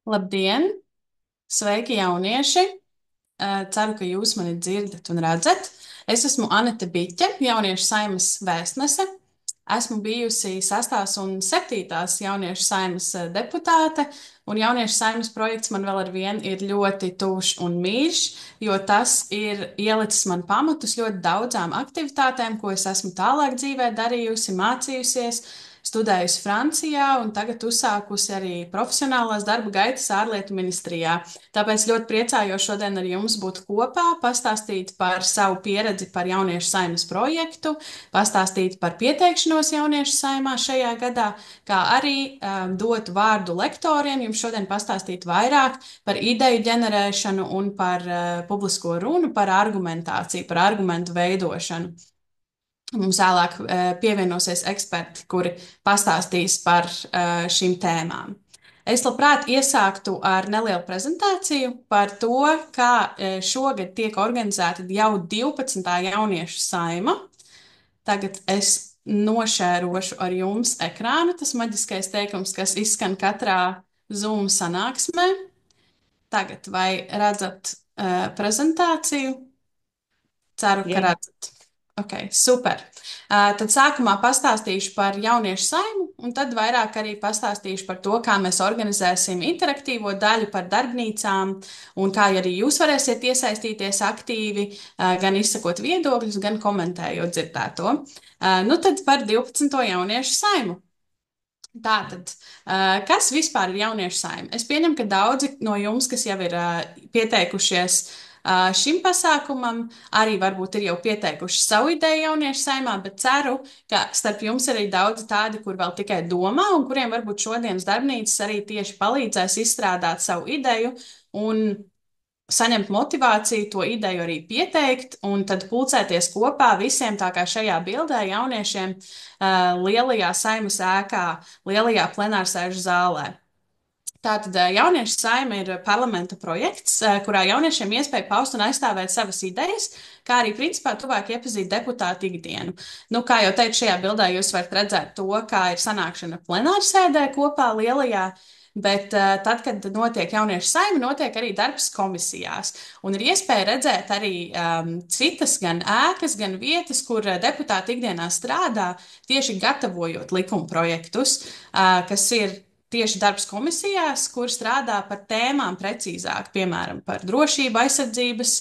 Labdien! Sveiki, jaunieši! Ceru, ka jūs mani dzirdat un redzat. Es esmu Anete Biķe, Jauniešu saimas vēstnese. Esmu bijusi 6. un 7. Jauniešu saimas deputāte, un Jauniešu saimas projekts man vēl ar vienu ir ļoti tuvs un mīļš, jo tas ir ielicis man pamatus ļoti daudzām aktivitātēm, ko es esmu tālāk dzīvē darījusi, mācījusies, studējusi Francijā un tagad uzsākusi arī profesionālās darba gaitas ārlietu ministrijā. Tāpēc ļoti priecājos šodien ar jums būt kopā, pastāstīt par savu pieredzi par Jauniešu saimas projektu, pastāstīt par pieteikšanos Jauniešu saimā šajā gadā, kā arī dot vārdu lektoriem, jums šodien pastāstīt vairāk par ideju ģenerēšanu un par publisko runu, par argumentāciju, par argumentu veidošanu. Mums vēlāk pievienosies eksperti, kuri pastāstīs par šīm tēmām. Es labprāt iesāktu ar nelielu prezentāciju par to, kā šogad tiek organizēta jau 12. jauniešu saima. Tagad es nošērošu ar jums ekrānu, tas maģiskais teikums, kas izskan katrā Zoom sanāksmē. Tagad vai redzat prezentāciju? Ceru, ka Jā, redzat. Ok, super. Tad sākumā pastāstīšu par jauniešu saimu, un tad vairāk arī pastāstīšu par to, kā mēs organizēsim interaktīvo daļu par darbnīcām, un kā arī jūs varēsiet iesaistīties aktīvi, gan izsakot viedokļus, gan komentējot dzirdēto. Nu tad par 12. jauniešu saimu. Tātad, kas vispār ir jauniešu saima? Es pieņemu, ka daudzi no jums, kas jau ir pieteikušies šim pasākumam, arī varbūt ir jau pieteikuši savu ideju jauniešu saimā, bet ceru, ka starp jums ir arī daudzi tādi, kur vēl tikai domā un kuriem varbūt šodienas darbnīcas arī tieši palīdzēs izstrādāt savu ideju un saņemt motivāciju, to ideju arī pieteikt, un tad pulcēties kopā visiem, tā kā šajā bildē, jauniešiem lielajā saimas ēkā, lielajā plenārsēžu zālē. Tātad jauniešu saima ir parlamenta projekts, kurā jauniešiem iespēja paust un aizstāvēt savas idejas, kā arī principā tuvāk iepazīt deputātu ikdienu. Nu, kā jau teicu, šajā bildē jūs varat redzēt to, kā ir sanākšana plenārsēdē kopā lielajā. Bet tad, kad notiek jauniešu saima, notiek arī darbs komisijās. Un ir iespēja redzēt arī citas gan ēkas, gan vietas, kur deputāti ikdienā strādā, tieši gatavojot likuma projektus, kas ir tieši darbs komisijās, kur strādā par tēmām precīzāk, piemēram, par drošību aizsardzības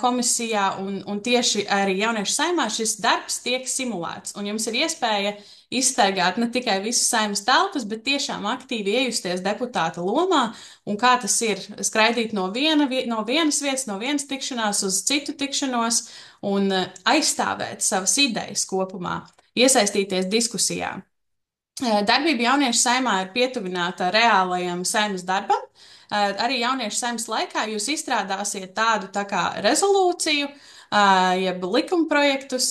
komisijā, un tieši arī jauniešu saimā šis darbs tiek simulēts, un jums ir iespēja izstaigāt ne tikai visas saimas telpas, bet tiešām aktīvi iejusties deputāta lomā, un kā tas ir skraidīt no vienas vietas, no vienas tikšanās uz citu tikšanos, un aizstāvēt savas idejas kopumā, iesaistīties diskusijā. Darbība jauniešu saimā ir pietuvināta reālajam saimas darbam. Arī jauniešu saimas laikā jūs izstrādāsiet tādu tā kā rezolūciju, jeb likumprojektus,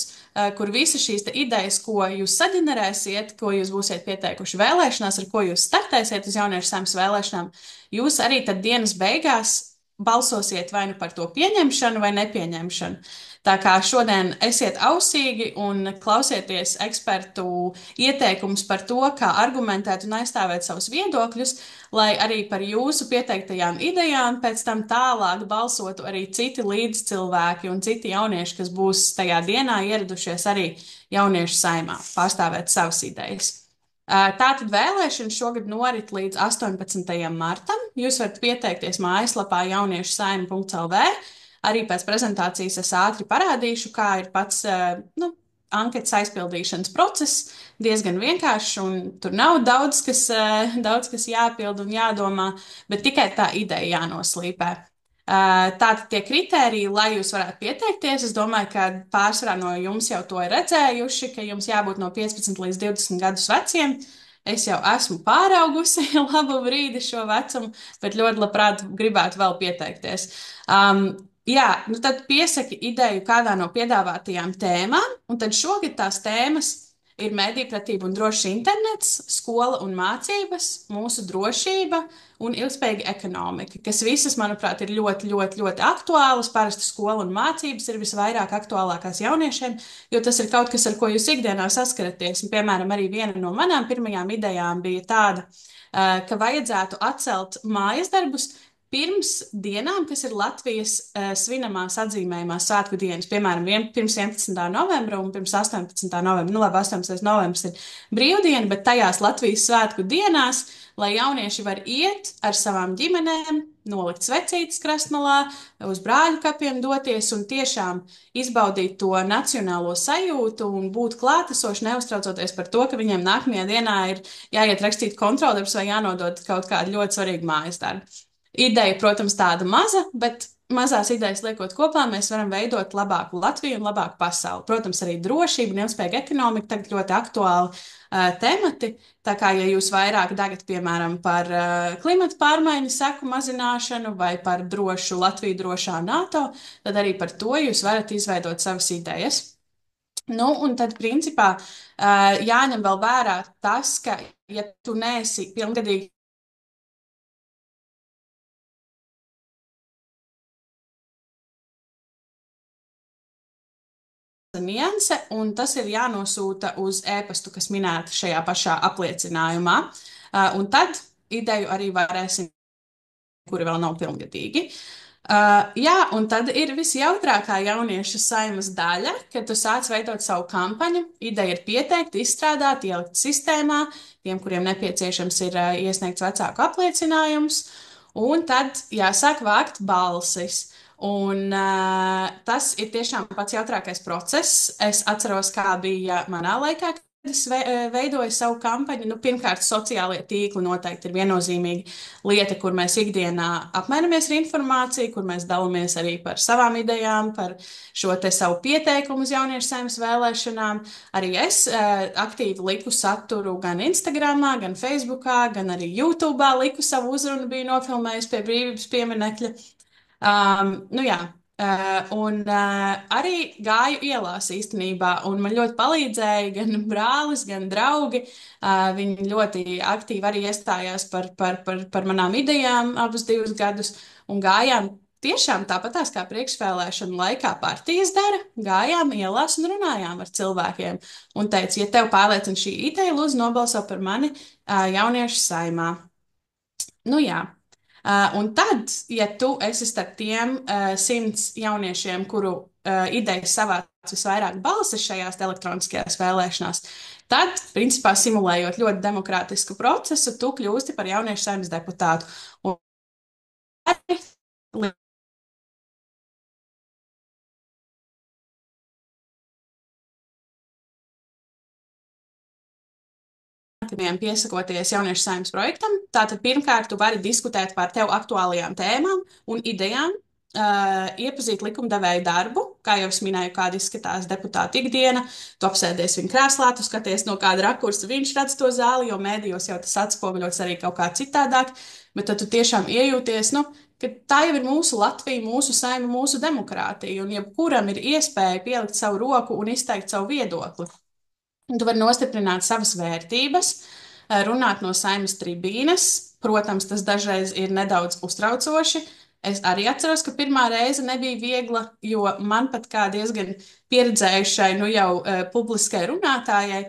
kur visas šīs idejas, ko jūs saģenerēsiet, ko jūs būsiet pieteikuši vēlēšanās, ar ko jūs startēsiet uz jauniešu saimas vēlēšanām, jūs arī tad dienas beigās balsosiet vai nu par to pieņemšanu vai nepieņemšanu. Tā kā šodien esiet ausīgi un klausieties ekspertu ieteikumus par to, kā argumentēt un aizstāvēt savus viedokļus, lai arī par jūsu pieteiktajām idejām pēc tam tālāk balsotu arī citi līdzcilvēki un citi jaunieši, kas būs tajā dienā ieradušies arī jauniešu saimā, pārstāvēt savas idejas. Tātad vēlēšana šogad norit līdz 18. martam. Jūs varat pieteikties mājaslapā jauniešu saima.lv. Arī pēc prezentācijas es ātri parādīšu, kā ir pats anketas aizpildīšanas process. Diezgan vienkāršs, un tur nav daudz, kas jāpild un jādomā, bet tikai tā ideja jānoslīpē. Tātad tie kritēriji, lai jūs varētu pieteikties, es domāju, ka pārsvarā no jums jau to ir redzējuši, ka jums jābūt no 15 līdz 20 gadus veciem. Es jau esmu pāraugusi labu brīdi šo vecumu, bet ļoti labprāt gribētu vēl pieteikties. Jā, nu tad piesaki ideju kādā no piedāvātajām tēmām, un tad šogad tās tēmas ir mediju un drošs internets, skola un mācības, mūsu drošība un ilgspējīga ekonomika, kas visas, manuprāt, ir ļoti, ļoti, ļoti aktuālas. Parasti skola un mācības ir visvairāk aktuālākās jauniešiem, jo tas ir kaut kas, ar ko jūs ikdienā saskaraties. Un, piemēram, arī viena no manām pirmajām idejām bija tāda, ka vajadzētu atcelt mājas darbus pirms dienām, kas ir Latvijas svinamās atzīmējumās svētku dienas, piemēram, pirms 11. novembra un pirms 18. novembra. Nu, labi, 18. novembris ir brīvdiena, bet tajās Latvijas svētku dienās, lai jaunieši var iet ar savām ģimenēm, nolikt svecītes krastmalā, uz brāļu kapiem doties un tiešām izbaudīt to nacionālo sajūtu un būt klātesoši, neuztraucoties par to, ka viņiem nākamajā dienā ir jāiet rakstīt kontroldarbs vai jānodod kaut kādu ļoti svarīgu mājas darbu. Ideja, protams, tāda maza, bet mazās idejas liekot kopā, mēs varam veidot labāku Latviju un labāku pasauli. Protams, arī drošība un ilgspējīga ekonomika tagad ļoti aktuāli temati. Tā kā, ja jūs vairāk dagat, piemēram, par klimata pārmaiņu seku mazināšanu vai par drošu Latviju drošā NATO, tad arī par to jūs varat izveidot savas idejas. Nu, un tad, principā, jāņem vēl vērā tas, ka, ja tu neesi pilngadīgi nianse, un tas ir jānosūta uz e-pastu, kas minēta šajā pašā apliecinājumā. Un tad ideju arī varēsim, kuri vēl nav pilngadīgi. Jā, un tad ir visjautrākā jauniešu saimas daļa, kad tu sāc veidot savu kampaņu. Ideja ir pieteikt, izstrādāt, ielikt sistēmā, tiem, kuriem nepieciešams ir iesniegts vecāku apliecinājums, un tad jāsāk vākt balsis. Un tas ir tiešām pats jautrākais process. Es atceros, kā bija manā laikā, kad es veidoju savu kampaņu. Nu, pirmkārt, sociālie tīkli noteikti ir viennozīmīga lieta, kur mēs ikdienā apmainamies ar informāciju, kur mēs dalāmies arī par savām idejām, par šo te savu pieteikumu uz jauniešu saimnes vēlēšanām. Arī es aktīvi liku saturu gan Instagramā, gan Facebookā, gan arī YouTube'ā liku savu uzrunu, biju nofilmējusi pie brīvības pieminekļa. Nu jā, arī gāju ielās īstenībā, un man ļoti palīdzēja gan brālis, gan draugi. Viņi ļoti aktīvi arī iestājās par manām idejām abus 2 gadus, un gājām tiešām tāpatās kā priekšvēlēšanu laikā partijas dara, gājām ielās un runājām ar cilvēkiem, un teica, ja tev pārliecina šī ideja, lūdzu nobalso par mani jauniešu saimā. Nu jā. Un tad, ja tu esi starp tiem 100 jauniešiem, kuru idejas savāc visvairāk balsis šajās elektroniskajās vēlēšanās, tad, principā, simulējot ļoti demokrātisku procesu, tu kļūsti par jauniešu saimnes deputātu. Un piesakoties jauniešu saimnes projektam, tātad pirmkārt tu vari diskutēt par tev aktuālajām tēmām un idejām, iepazīt likumdevēju darbu, kā jau es minēju, kāda izskatās deputāta ikdiena, tu apsēdies viņa krēslā, tu skaties no kāda rakursa viņš redz to zāli, jo mēdījos jau tas atspoguļots arī kaut kā citādāk, bet tad tu tiešām iejūties, nu, ka tā jau ir mūsu Latvija, mūsu saima, mūsu demokrātija, un jebkuram ir iespēja pielikt savu roku un izteikt savu viedokli. Tu vari nostiprināt savas vērtības, runāt no saimas tribīnes. Protams, tas dažreiz ir nedaudz uztraucoši. Es arī atceros, ka pirmā reize nebija viegla, jo man pat kā diezgan pieredzējušai, nu jau publiskai runātājai,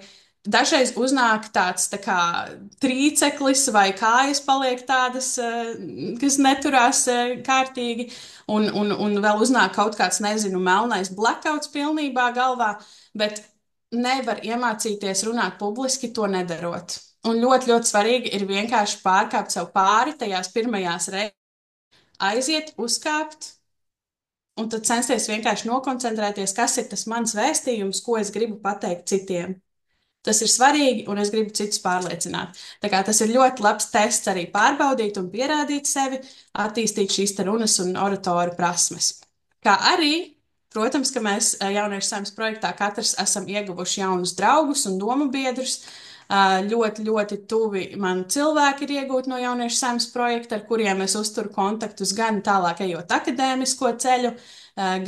dažreiz uznāk tāds tā kā trīceklis vai kājas paliek tādas, kas neturās kārtīgi, un vēl uznāk kaut kāds, nezinu, melnais blackouts pilnībā galvā, bet nevar iemācīties runāt publiski, to nedarot. Un ļoti, ļoti svarīgi ir vienkārši pārkāpt sev pāri tajās pirmajās reizēs, aiziet, uzkāpt, un tad censties vienkārši nokoncentrēties, kas ir tas mans vēstījums, ko es gribu pateikt citiem. Tas ir svarīgi, un es gribu citus pārliecināt. Tā kā tas ir ļoti labs tests arī pārbaudīt un pierādīt sevi, attīstīt šīs te runas un oratoru prasmes. Kā arī protams, ka mēs jauniešu saimnes projektā katrs esam ieguvuši jaunus draugus un domu biedrus. Ļoti, ļoti tuvi man cilvēki ir iegūti no jauniešu saimnes projekta, ar kuriem es uzturu kontaktus gan tālāk ejot akadēmisko ceļu,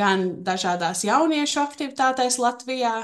gan dažādās jauniešu aktivitātēs Latvijā.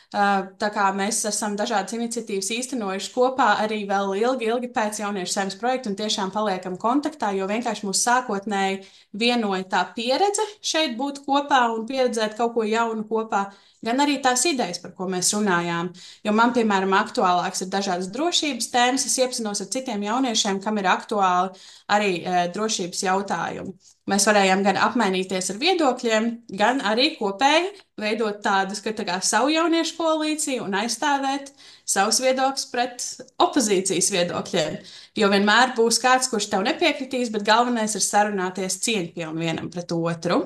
Tā kā mēs esam dažādas iniciatīvas īstenojuši kopā arī vēl ilgi, ilgi pēc jauniešu saimnes projekta un tiešām paliekam kontaktā, jo vienkārši mūs sākotnēji vienoja tā pieredze šeit būt kopā un pieredzēt kaut ko jaunu kopā, gan arī tās idejas, par ko mēs runājām. Jo man, piemēram, aktuālāks ir dažādas drošības tēmas. Es iepazinos ar citiem jauniešiem, kam ir aktuāli arī drošības jautājumi. Mēs varējām gan apmainīties ar viedokļiem, gan arī kopēji veidot tādas, ka tā kā savu jauniešu koalīciju un aizstāvēt savus viedokļus pret opozīcijas viedokļiem. Jo vienmēr būs kāds, kurš tev nepiekritīs, bet galvenais ir sarunāties cieņpilni vienam pret otru.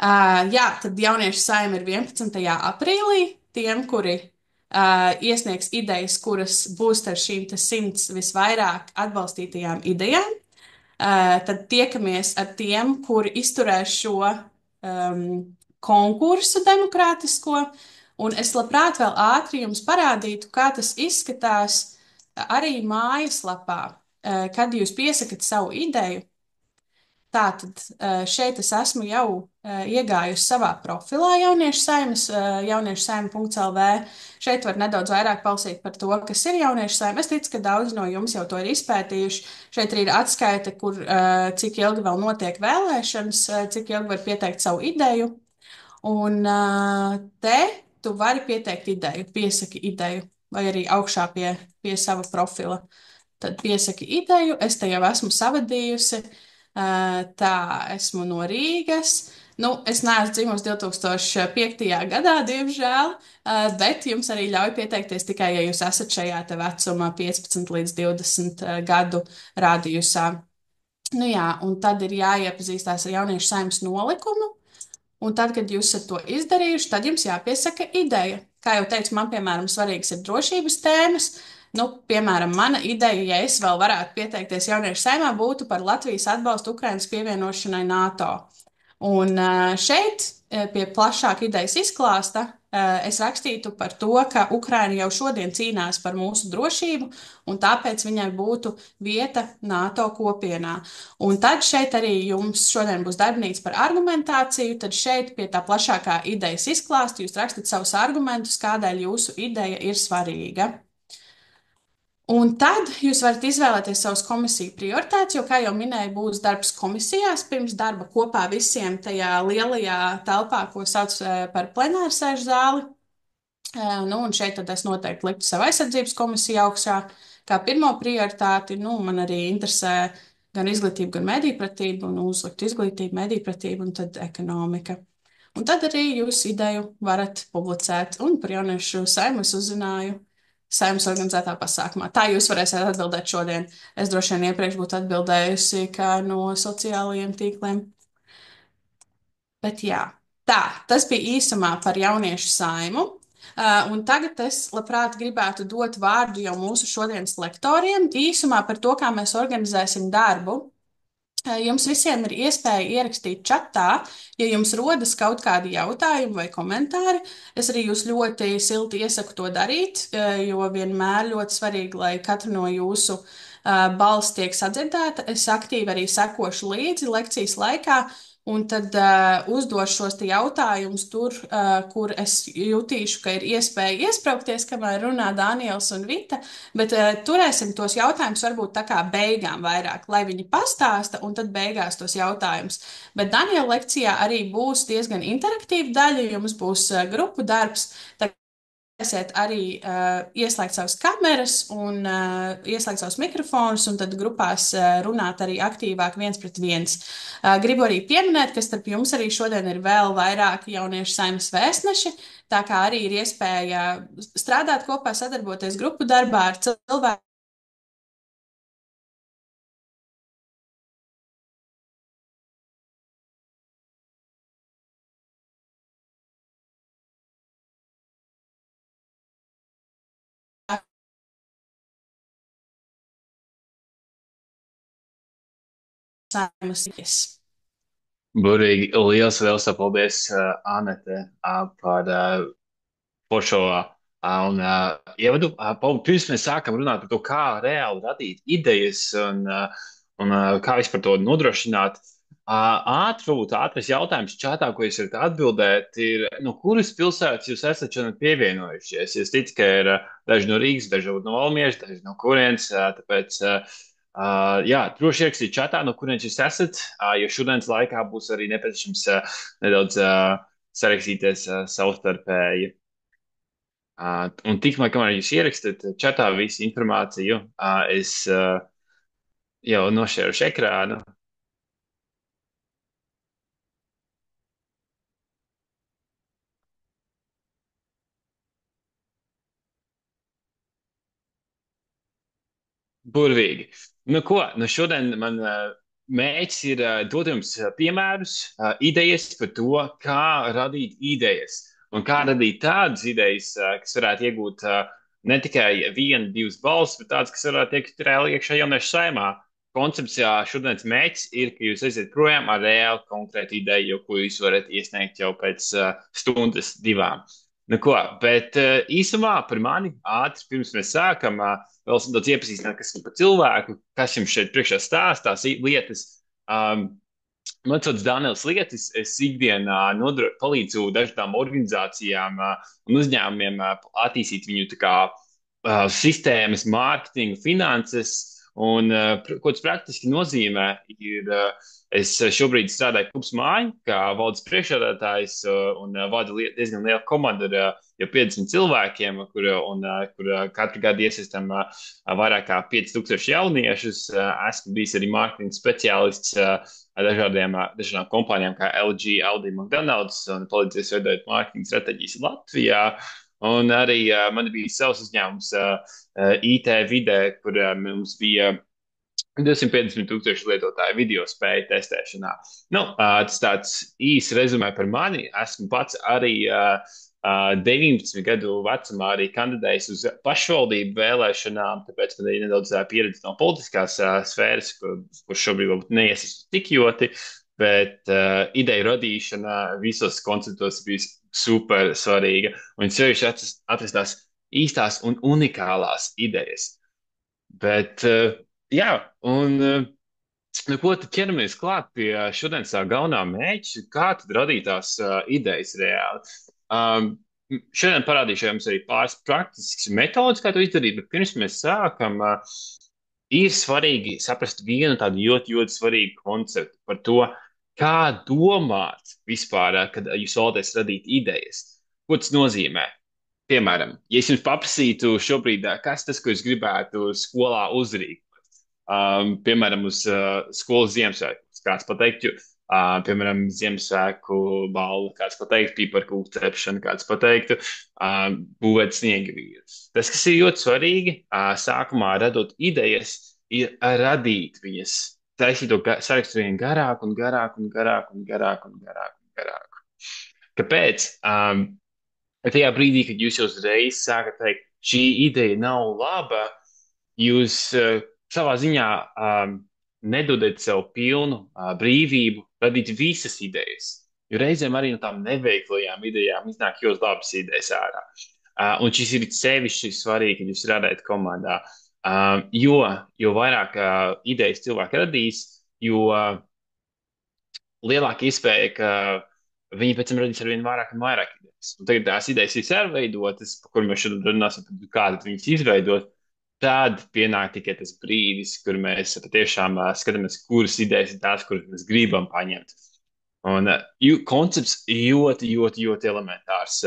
Jā, tad jauniešu saima ir 11. aprīlī. Tiem, kuri iesniegs idejas, kuras būs ar šīm 100 visvairāk atbalstītajām idejām, tad tiekamies ar tiem, kuri izturēs šo konkursu demokrātisko. Un es labprāt vēl ātri jums parādītu, kā tas izskatās arī mājaslapā, kad jūs piesakat savu ideju. Tātad šeit es esmu jau iegājusi savā profilā jauniešu saimas, jauniešu saima.lv. Šeit var nedaudz vairāk palasīt par to, kas ir jauniešu saima. Es ticu, ka daudz no jums jau to ir izpētījuši. Šeit arī ir atskaite, kur cik ilgi vēl notiek vēlēšanas, cik ilgi var pieteikt savu ideju. Un te tu vari pieteikt ideju, piesaki ideju, vai arī augšā pie sava profila. Tad piesaki ideju, es te jau esmu savadījusi. Tā, esmu no Rīgas. Nu, es neesmu dzimusi 2005. gadā, diemžēl, bet jums arī ļauj pieteikties tikai, ja jūs esat šajā te vecumā 15 līdz 20 gadu rādījusā. Nu jā, un tad ir jāiepazīstās ar jauniešu saimnes nolikumu. Un tad, kad jūs esat to izdarījuši, tad jums jāpiesaka ideja. Kā jau teicu, man, piemēram, svarīgas ir drošības tēmas. Nu, piemēram, mana ideja, ja es vēl varētu pieteikties jauniešu saimā, būtu par Latvijas atbalstu Ukrainas pievienošanai NATO. Un šeit, pie plašāka idejas izklāsta, es rakstītu par to, ka Ukraina jau šodien cīnās par mūsu drošību, un tāpēc viņai būtu vieta NATO kopienā. Un tad šeit arī jums šodien būs darbnīca par argumentāciju, tad šeit pie tā plašākā idejas izklāsta jūs rakstat savus argumentus, kādēļ jūsu ideja ir svarīga. Un tad jūs varat izvēlēties savus komisiju prioritātes, jo, kā jau minēju, būs darbs komisijās pirms darba kopā visiem tajā lielajā telpā, ko sauc par plenārsēžu zāli. Nu, un šeit tad es noteikti liktu savu aizsardzības komisiju augšā kā pirmo prioritāti. Nu, man arī interesē gan izglītība, gan medīpratība, un uzlikt izglītību, medīpratību un tad ekonomika. Un tad arī jūs ideju varat publicēt, un par jauniešu saimu es uzzināju saimnes organizētā pasākumā. Tā jūs varēsiet atbildēt šodien. Es droši vien iepriekš būtu atbildējusi kā no sociālajiem tīkliem. Bet jā, tā, tas bija īsumā par jauniešu saimu. Un tagad es labprāt gribētu dot vārdu jau mūsu šodienas lektoriem īsumā par to, kā mēs organizēsim darbu. Jums visiem ir iespēja ierakstīt čatā, ja jums rodas kaut kādi jautājumi vai komentāri. Es arī jūs ļoti silti iesaku to darīt, jo vienmēr ļoti svarīgi, lai katra no jūsu balss tiek sadzirdēta. Es aktīvi arī sekošu līdzi lekcijas laikā, un tad uzdošu šos jautājumus tur, kur es jutīšu, ka ir iespēja iesprāgties, kamēr runā Daniels un Vita, bet turēsim tos jautājumus varbūt tā kā beigām vairāk, lai viņi pastāsta un tad beigās tos jautājumus. Bet Daniela lekcijā arī būs diezgan interaktīva daļa, jums būs grupu darbs. Varēsiet arī ieslēgt savas kameras un ieslēgt savus mikrofonus, un tad grupās runāt arī aktīvāk viens pret viens. Gribu arī pieminēt, ka starp jums arī šodien ir vēl vairāk jauniešu saimnes vēstneši, tā kā arī ir iespēja strādāt kopā, sadarboties grupu darbā ar cilvēku. Saimas. Burīgi, liels paldies, Anete, par šo ievadu. Pirms mēs sākam runāt par to, kā reāli radīt idejas un kā vispār to nodrošināt, Varbūt ātrs jautājums čatā, ko jūs varat atbildēt, ir, no kuras pilsētas jūs esat šodien pievienojušies? Es ticu, ka ir daži no Rīgas, daži no Valmieras, daži no kurienes. Tāpēc, jā, droši ierakstīt čatā, no kurienes jūs esat, jo šodienas laikā būs arī nepieciešams nedaudz sarakstīties savstarpēji. Un tikmēr, kamēr jūs ierakstat čatā visu informāciju, es jau nošērušu ekrānu. Burvīgi. Nu, ko? Nu, šodien man mērķis ir dot jums piemērus, idejas par to, kā radīt idejas. Un kā radīt tādas idejas, kas varētu iegūt ne tikai vienu, divas balsis, bet tādas, kas varētu iekļūt reāli iekšā jauniešu saimā. Koncepcijā šodienas mērķis ir, ka jūs aiziet projām ar reāli konkrētu ideju, ko jūs varat iesniegt jau pēc stundas, divām. Nu, ko, bet īsumā par mani ātri pirms mēs sākam. Vēl daudz iepazīstināt, kas ir par cilvēku, kas jums šeit priekšā stāsta tās lietas. Um, Man sauc Daniels Lietis. Es ikdienā palīdzu dažādām organizācijām un uzņēmumiem attīstīt viņu tā kā, sistēmas, mārketingu, finanses. Un, ko tas praktiski nozīmē, ir, es šobrīd strādāju klubs māju, kā valdes priekšsēdētājs, un vadu diezgan lielu komandu ar jau 50 cilvēkiem, kur katru gadu iesaistam vairāk kā 5000 jauniešus. Esmu bijis arī mārketinga speciālists dažādām kompānijām, kā LG, Audi, McDonald's, un palīdzējis veidot mārketinga stratēģijas Latvijā. Un arī man bija savs uzņēmums IT vidē, kur mums bija 250,000 lietotāju video spēju testēšanā. Nu, tas tāds īs rezumē par mani. Esmu pats arī 19 gadu vecumā arī kandidējis uz pašvaldību vēlēšanām, tāpēc man ir nedaudz pieredze no politiskās sfēras, kur šobrīd varbūt neiesaistīts tik ļoti, bet ideju radīšana visos konceptos bija super svarīga. Un sevišķi atrast tās īstās un unikālās idejas. Bet, jā, un nu, ko tad ķeramies klāt pie šodienas tā galvenā mērķa, kā tad radīt tās idejas reāli. Šodien parādīšu jums arī pāris praktiskas metodas, kā to izdarīt, bet pirms mēs sākam, ir svarīgi saprast vienu tādu ļoti, ļoti svarīgu konceptu par to, kā domāt vispār, kad jūs vēlaties radīt idejas. Ko tas nozīmē? Piemēram, ja es jums paprasītu šobrīd, kas tas, ko jūs gribētu skolā uzrīkot, piemēram, uz skolas Ziemassvētku, kāds pateiktu, piemēram, Ziemassvētku balvu, kāds pateiktu, piparkūku cepšanu, kāds pateiktu, būvēt sniegavīrus. Tas, kas ir ļoti svarīgi, sākumā radot idejas, ir radīt viņas, taisīt to sarakstu vien garāku un garāku un garāku un garāku un garāku un garāku. Kāpēc? Tajā brīdī, kad jūs jau uzreiz sākat teikt, šī ideja nav laba, jūs savā ziņā nedodat sev pilnu brīvību radīt visas idejas. Jo reizēm arī no tām neveiklajām idejām iznāk ļoti labas idejas ārā. Un šis ir sevišķi svarīgi, kad jūs strādājat komandā. Jo vairāk idejas cilvēki radīs, jo lielāka iespēja, ka viņi pēc tam radīs ar vien vairāk un vairāk idejas. Un tagad tās idejas ir sērveidotas, par kurām mēs šodien runāsim, kā viņas izveidot. Tad pienāk tikai tas brīdis, kur mēs patiešām skatāmies, kuras idejas ir tās, kuras mēs gribam paņemt. Un koncepts ļoti, ļoti, ļoti elementārs.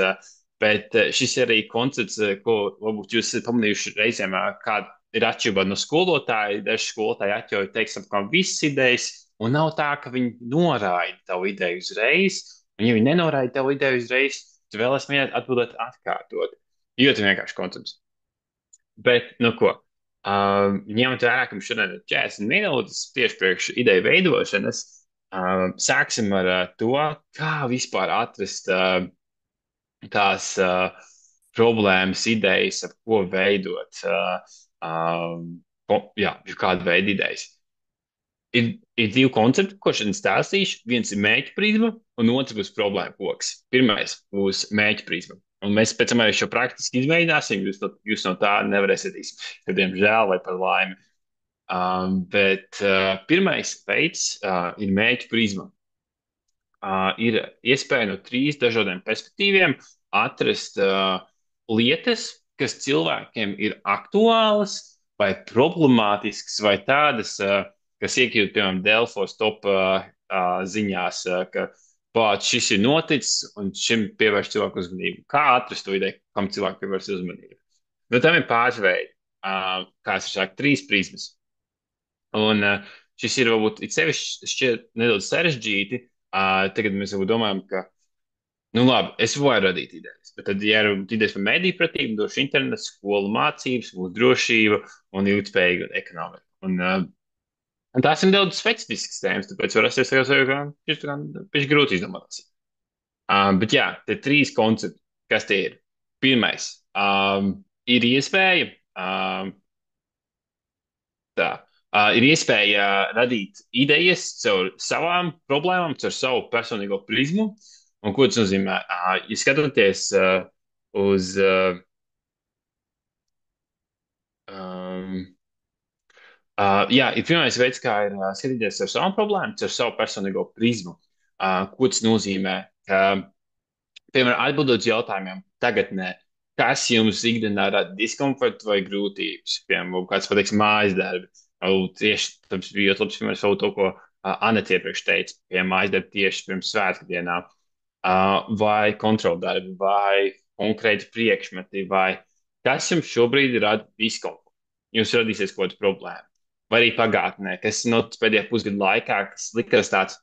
Bet šis ir arī koncepts, ko varbūt jūs esat pamanījuši reizēm, kāda ir atšķirība no skolotāja. Daži skolotāji atļauj teikt, apmēram visas idejas, un nav tā, ka viņi noraida tavu ideju uzreiz. Un ja viņi nenoraida tavu ideju uzreiz, tu vēl esi mēģināt atbildēt atkārtot. Ļoti vienkārši koncepts. Bet, nu ko, ņemot vērā, ka mums šodien ir 40 minūtes tieši priekš ideju veidošanas, sāksim ar to, kā vispār atrast tās problēmas, idejas, ap ko veidot, jā, kādu veidu idejas. Ir divi koncepti, ko šodien stāstīšu. Viens ir mērķa prizma, un otrs būs problēma koks. Pirmais būs mērķa prizma. Un mēs pēc tam arī šo praktiski izmēģināsim. Jūs no tā nevarēsiet izsākt, diemžēl, vai par laimi. Bet pirmais veids ir mēģi prizma. Ir iespēja no trīs dažādiem perspektīviem atrast lietas, kas cilvēkiem ir aktuālas vai problemātiskas, vai tādas, kas iekļūt, piemēram, Delfos top ziņās, ka pats šis ir noticis un šim pievērš cilvēku uzmanību. Kā atrast to ideju, kam cilvēku pievērš uzmanību? Nu, tam ir pāris veidi, kā es saku, trīs prizmas. Un šis ir varbūt it sevišķi šķiet nedaudz sarežģīti. Tagad mēs jau domājam, ka, nu labi, es varu radīt idejas, bet tad, ja ir idejas par mediju pratību, došu internetu, skolu mācības, mūsu drošību un ilgspējīgu ekonomiku. Un tās ir daudz specifiskas tēmas, tāpēc var rasties ka šis ir grūti izdomāt. Bet jā, te trīs koncepti, kas tie ir. Pirmais, ir iespēja. Tā. Ir iespēja radīt idejas caur savām problēmām, caur savu personīgo prizmu. Un ko tas nozīmē? Ja skatoties uz um, jā, ir pirmais veids, kā ir skatīties ar savām problēmām, ar savu personīgo prizmu. Ko tas nozīmē? Ka, piemēram, atbildot uz jautājumiem, tagadnē, kas jums ikdienā rada diskomfortu vai grūtības? Piemēram, kāds pateiks mājas darbi. Tieši tas bija ļoti labs piemērs, to, ko Anete iepriekš teica, pie mājas darbi tieši pirms svētku dienām. Vai kontroldarbi, vai konkrēti priekšmeti, vai kas jums šobrīd rada diskomfortu? Jums radīsies kaut kāda problēma. Vai arī pagātnē, kas noticis pēdējā pusgada laikā, kas likās tāds,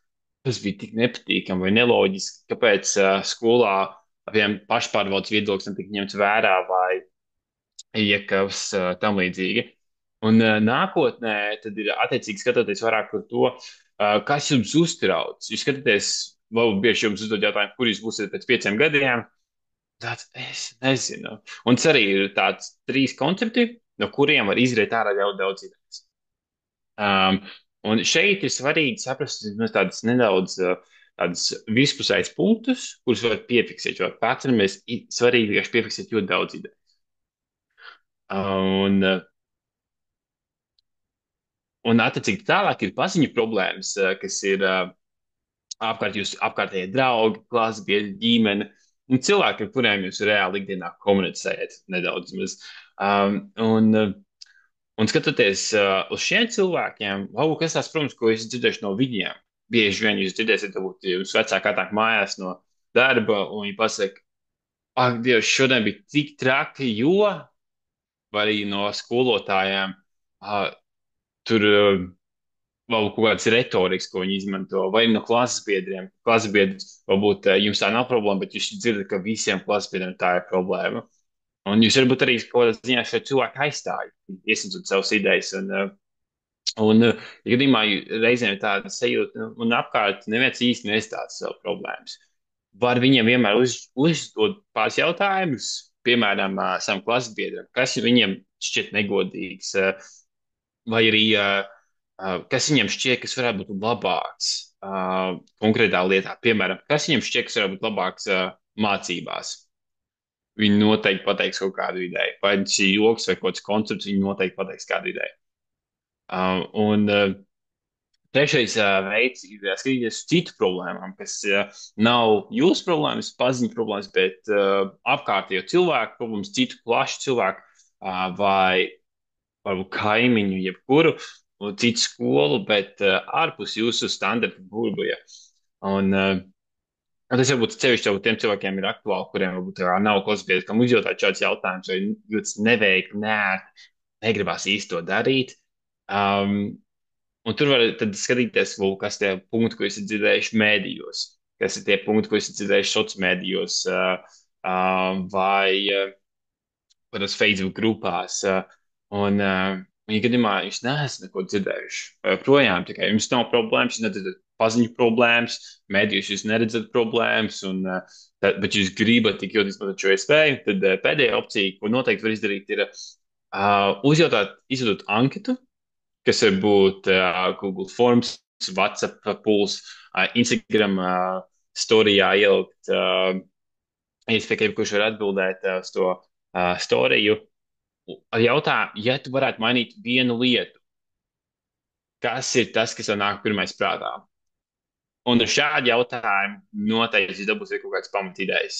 tas bija tik nepatīkami vai neloģiski, kāpēc skolā apmēram pašpārvaldes viedoklis netika ņemts vērā vai iekavs tam līdzīgi. Un nākotnē tad ir attiecīgi skatoties vairāk par to, kas jums uztrauc. Jūs skatāties, vēl bieži jums uzdod jautājumu, kur jūs būsiet pēc 5 gadiem. Tāds, es nezinu. Un tas arī ir tāds trīs koncepti, no kuriem var izriet ārā ļoti daudz idejas. Um, un šeit ir svarīgi saprast tādas nedaudz tādas vispusējas punktus, kurus var piefiksēt. Jo pats mēs svarīgi vienkārši piefiksēt ļoti daudz ideju. Un, un attiecīgi tālāk ir paziņu problēmas, kas ir apkārt jūs apkārtējie draugi, klases biedri, ģimene. Un cilvēki, ar kuriem jūs reāli ikdienā komunicējat nedaudz maz. Un skatoties uz šiem cilvēkiem, kas tās, protams, ko es dzirdēšu no viņiem. Bieži vien jūs dzirdēsiet, varbūt jūs vecāki atnāk mājās no darba, un viņi pasaka, ak, Dievs, šodien bija tik traki, jo, vai arī no skolotājiem, tur vēl kaut kāds retorikas, ko viņi izmanto, vai no klases biedriem. Klases biedrs, varbūt jums tā nav problēma, bet jūs dzirdat, ka visiem klases biedriem tā ir problēma. Un jūs varbūt arī kaut kādā ziņā šo cilvēku aizstājat, iesniedzot savas idejas. Ja gadījumā reizēm ir tāda sajūta, un apkārt neviens īsti nestāsta savu problēmas. Var viņiem vienmēr uzdot pāris jautājumus, piemēram, savam klases biedram, kas viņiem šķiet negodīgs, vai arī kas viņiem šķiet, kas varētu būt labāks konkrētā lietā. Piemēram, kas viņiem šķiet, kas varētu būt labāks mācībās. Viņi noteikti pateiks kaut kādu ideju. Vai tas ir joks vai kaut kāds koncepts, viņi noteikti pateiks kādu ideju. Trešais veids ir skatīties uz citu problēmām, kas nav jūsu problēmas, paziņu problēmas, bet apkārtējo cilvēku problēmas, citu plašu cilvēku vai varbūt kaimiņu, jebkuru citu skolu, bet ārpus jūsu standarta burbuļa. Tas varbūt sevišķi tiem cilvēkiem ir aktuāli, kuriem varbūt nav klases biedri, kam uzjautāt šādus jautājumus, vai jūtas neveikli, negribās īsti to darīt. Un tur var tad skatīties, kas tie punkti, ko esat dzirdējuši mēdījos, kas ir tie punkti, ko esat dzirdējuši sociālos mēdījos vai kādos Facebook grupās. Ja gadījumā jūs neesat neko dzirdējuši, projām tikai jums nav problēmas, jūs neredzat paziņu problēmas, mēdījus jūs neredzat problēmas, bet jūs gribat tik ļoti izmantot šo iespēju, tad pēdējā opcija, ko noteikti var izdarīt, ir izjautot anketu, kas var būt Google Forms, WhatsApp pools, Instagram storijā ielikt iespēju, kurš var atbildēt uz to storiju. Ar jautājumu, ja tu varētu mainīt vienu lietu, kas ir tas, kas tev nāk pirmais prātā. Un ar šādu jautājumu noteikti dabūsiet kaut kādas pamatīdējas.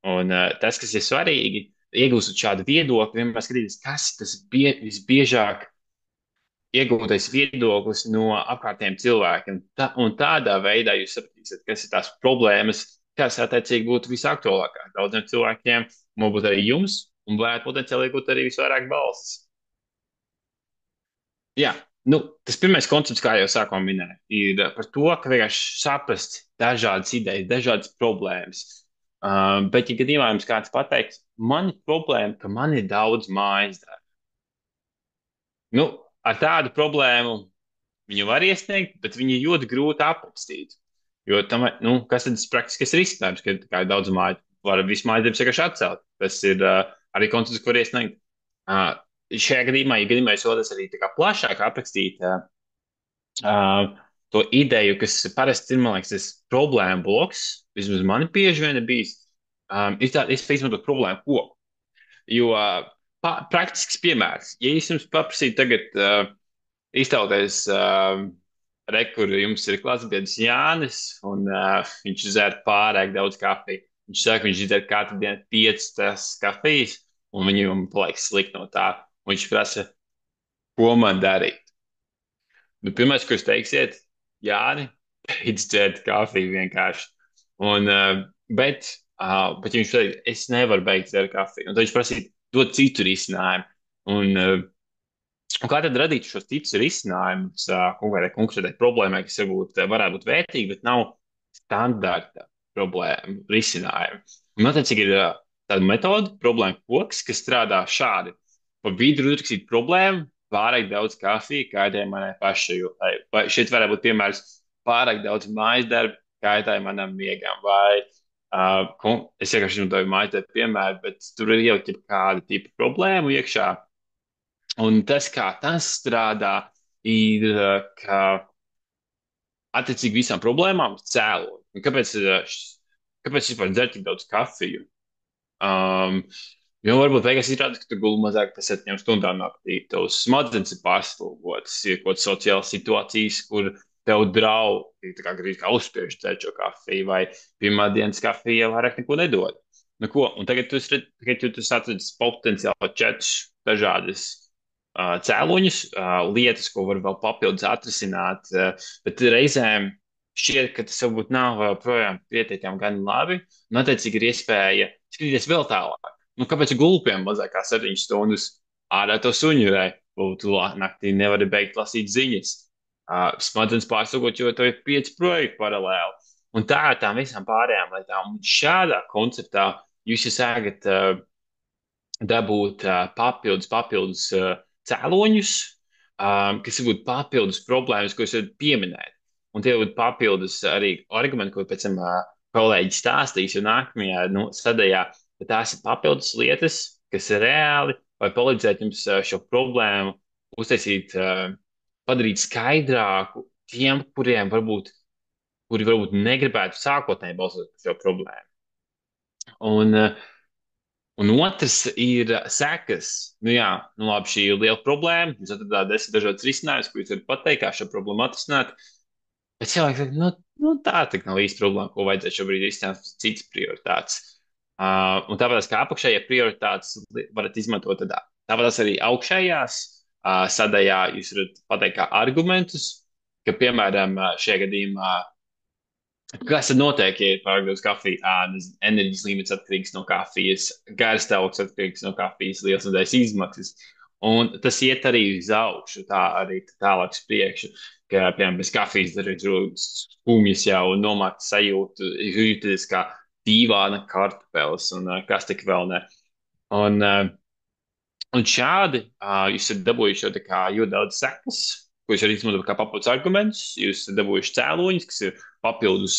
Un tas, kas ir svarīgi, iegūstot šādu viedokli, vienmēr skatīties, kas ir tas visbiežāk iegūtais viedoklis no apkārtējiem cilvēkiem. Un tādā veidā jūs sapratīsiet, kas ir tās problēmas, kas attiecīgi būtu visaktuālākās daudziem cilvēkiem, varbūt arī jums, un varētu potenciāli iegūt arī visvairāk balsis. Jā, nu, tas pirmais koncepts, kā jau sākumā minēju, ir par to, ka vienkārši saprast dažādas idejas, dažādas problēmas. Bet, ja gadījumā jums kāds pateiks, man ir problēma, ka man ir daudz mājas darbu. Nu, ar tādu problēmu viņu var iesniegt, bet viņu ir ļoti grūti aprakstīt. Jo tam, nu, kas tad ir praktiskais risinājums, ka kā ir daudz māju, var visu māju darbus vienkārši atcelt. Tas ir arī koncepts, ko var iesniegt. Šajā gadījumā, ja gadījumā jūs vēlaties arī tā kā plašāk aprakstīt to ideju, kas parasti ir, man liekas, tas problēma bloks, vismaz man bieži vien ir bijis, ir tā, es izmantoju problēmu koku. Jo praktisks piemērs, ja es jums paprasītu tagad iztauties, kur jums ir klasbiedrs Jānis, un viņš dzer pārāk daudz kafijas. Viņš saka, viņš dzer katru dienu 5 tas kafijas, un viņam paliek slikti no tā. Un viņš prasa, ko man darīt. Nu, pirmais, ko jūs teiksiet, Jāni, beidz dzert kafiju vienkārši. Un, bet ja viņš teiks, es nevaru beigt dzert kafiju, un tad viņš prasīja, dod citu risinājumu. Un kā tad radīt šos citus risinājumus konkrētai problēmai, kas varētu būt vērtīga, bet nav standarta problēma risinājuma? Un, attiecīgi, ir tāda metode, problēma koks, kas strādā šādi. Pa vidu uzrakstīt problēmu, pārāk daudz kafijas kaitē manai pašsajūtai. Vai šeit varētu būt piemērs pārāk daudz mājas darbu kaitē manam miegam. Vai es vienkārši izmantoju mājas darbu piemēru, bet tur ir jau kāda tipa problēma iekšā. Un tas, kā tas strādā, ir, ka attiecīgi visām problēmām cēloni. Kāpēc vispār dzer tik daudz kafiju? Jo varbūt beigās izrādās, ka tu guli mazāk par 7 stundām naktī. Tavs smadzenes ir pārslogotas, ir kaut kādas sociālas situācijas, kur tev draugi tā kā grib kā uzspiež dzert šo kafiju, vai pirmā dienas kafija vairāk neko nedod. Nu ko, un tagad tu atradi potenciāli 4 dažādas cēloņus, lietas, ko var vēl papildus atrisināt, bet reizēm šķiet, ka tas varbūt nav projām pietiekami gan labi, un attiecīgi ir iespēja skatīties vēl tālāk. Nu, kāpēc gulpiem mazāk kā 7 stundas ārā to suņurē, būtu naktī nevari beigt lasīt ziņas, smadzenes pārsūgot, jo tev ir 5 projekti paralēli, un tā ar tām visām pārējām lietām. Un šādā konceptā jūs sākat dabūt papildus cēloņus, kas būtu papildus problēmas, ko jūs varat pieminēt. Un tie būtu papildus arī argumenti, ko pēc tam kolēģis stāstīs, jo nākamajā sadaļā tās ir papildus lietas, kas ir reāli, vai palīdzēt jums šo problēmu uztaisīt, padarīt skaidrāku tiem, kuri varbūt negribētu sākotnēji balsot par šo problēmu. Un otrs ir sekas. Nu jā, nu labi, šī ir liela problēma. Jūs atradāt 10 dažādas risinājumus, ko jūs varat pateikt, kā šo problēmu atrisināt. Bet cilvēks saka, nu tā nav īsta problēma, ko vajadzētu šobrīd risināt, citas prioritātes. Un tāpēc, kā apakšējā prioritātes varat izmantot tādā. Tāpēc arī augšējās sadaļā jūs varat pateikt kā argumentus, ka, piemēram, šajā gadījumā kas tad notiek, ja ir pārāk daudz kafijas? Enerģijas līmenis atkarīgs no kafijas, garstāvoklis atkarīgs no kafijas, liels nedēļas izmaksas. Un tas iet arī uz augšu, tā arī tālāk uz priekšu, ka, piemēram, bez kafijas dažreiz rodas skumjas jau un nomākta sajūta, jūties kā dīvāna kartupeles un kas tik vēl ne. Un šādi jūs esat dabūjuši jau tā kā ļoti daudz sekas, ko jūs varat izmantot kā papildus argumentus. Jūs esat dabūjuši cēloņus, kas ir papildus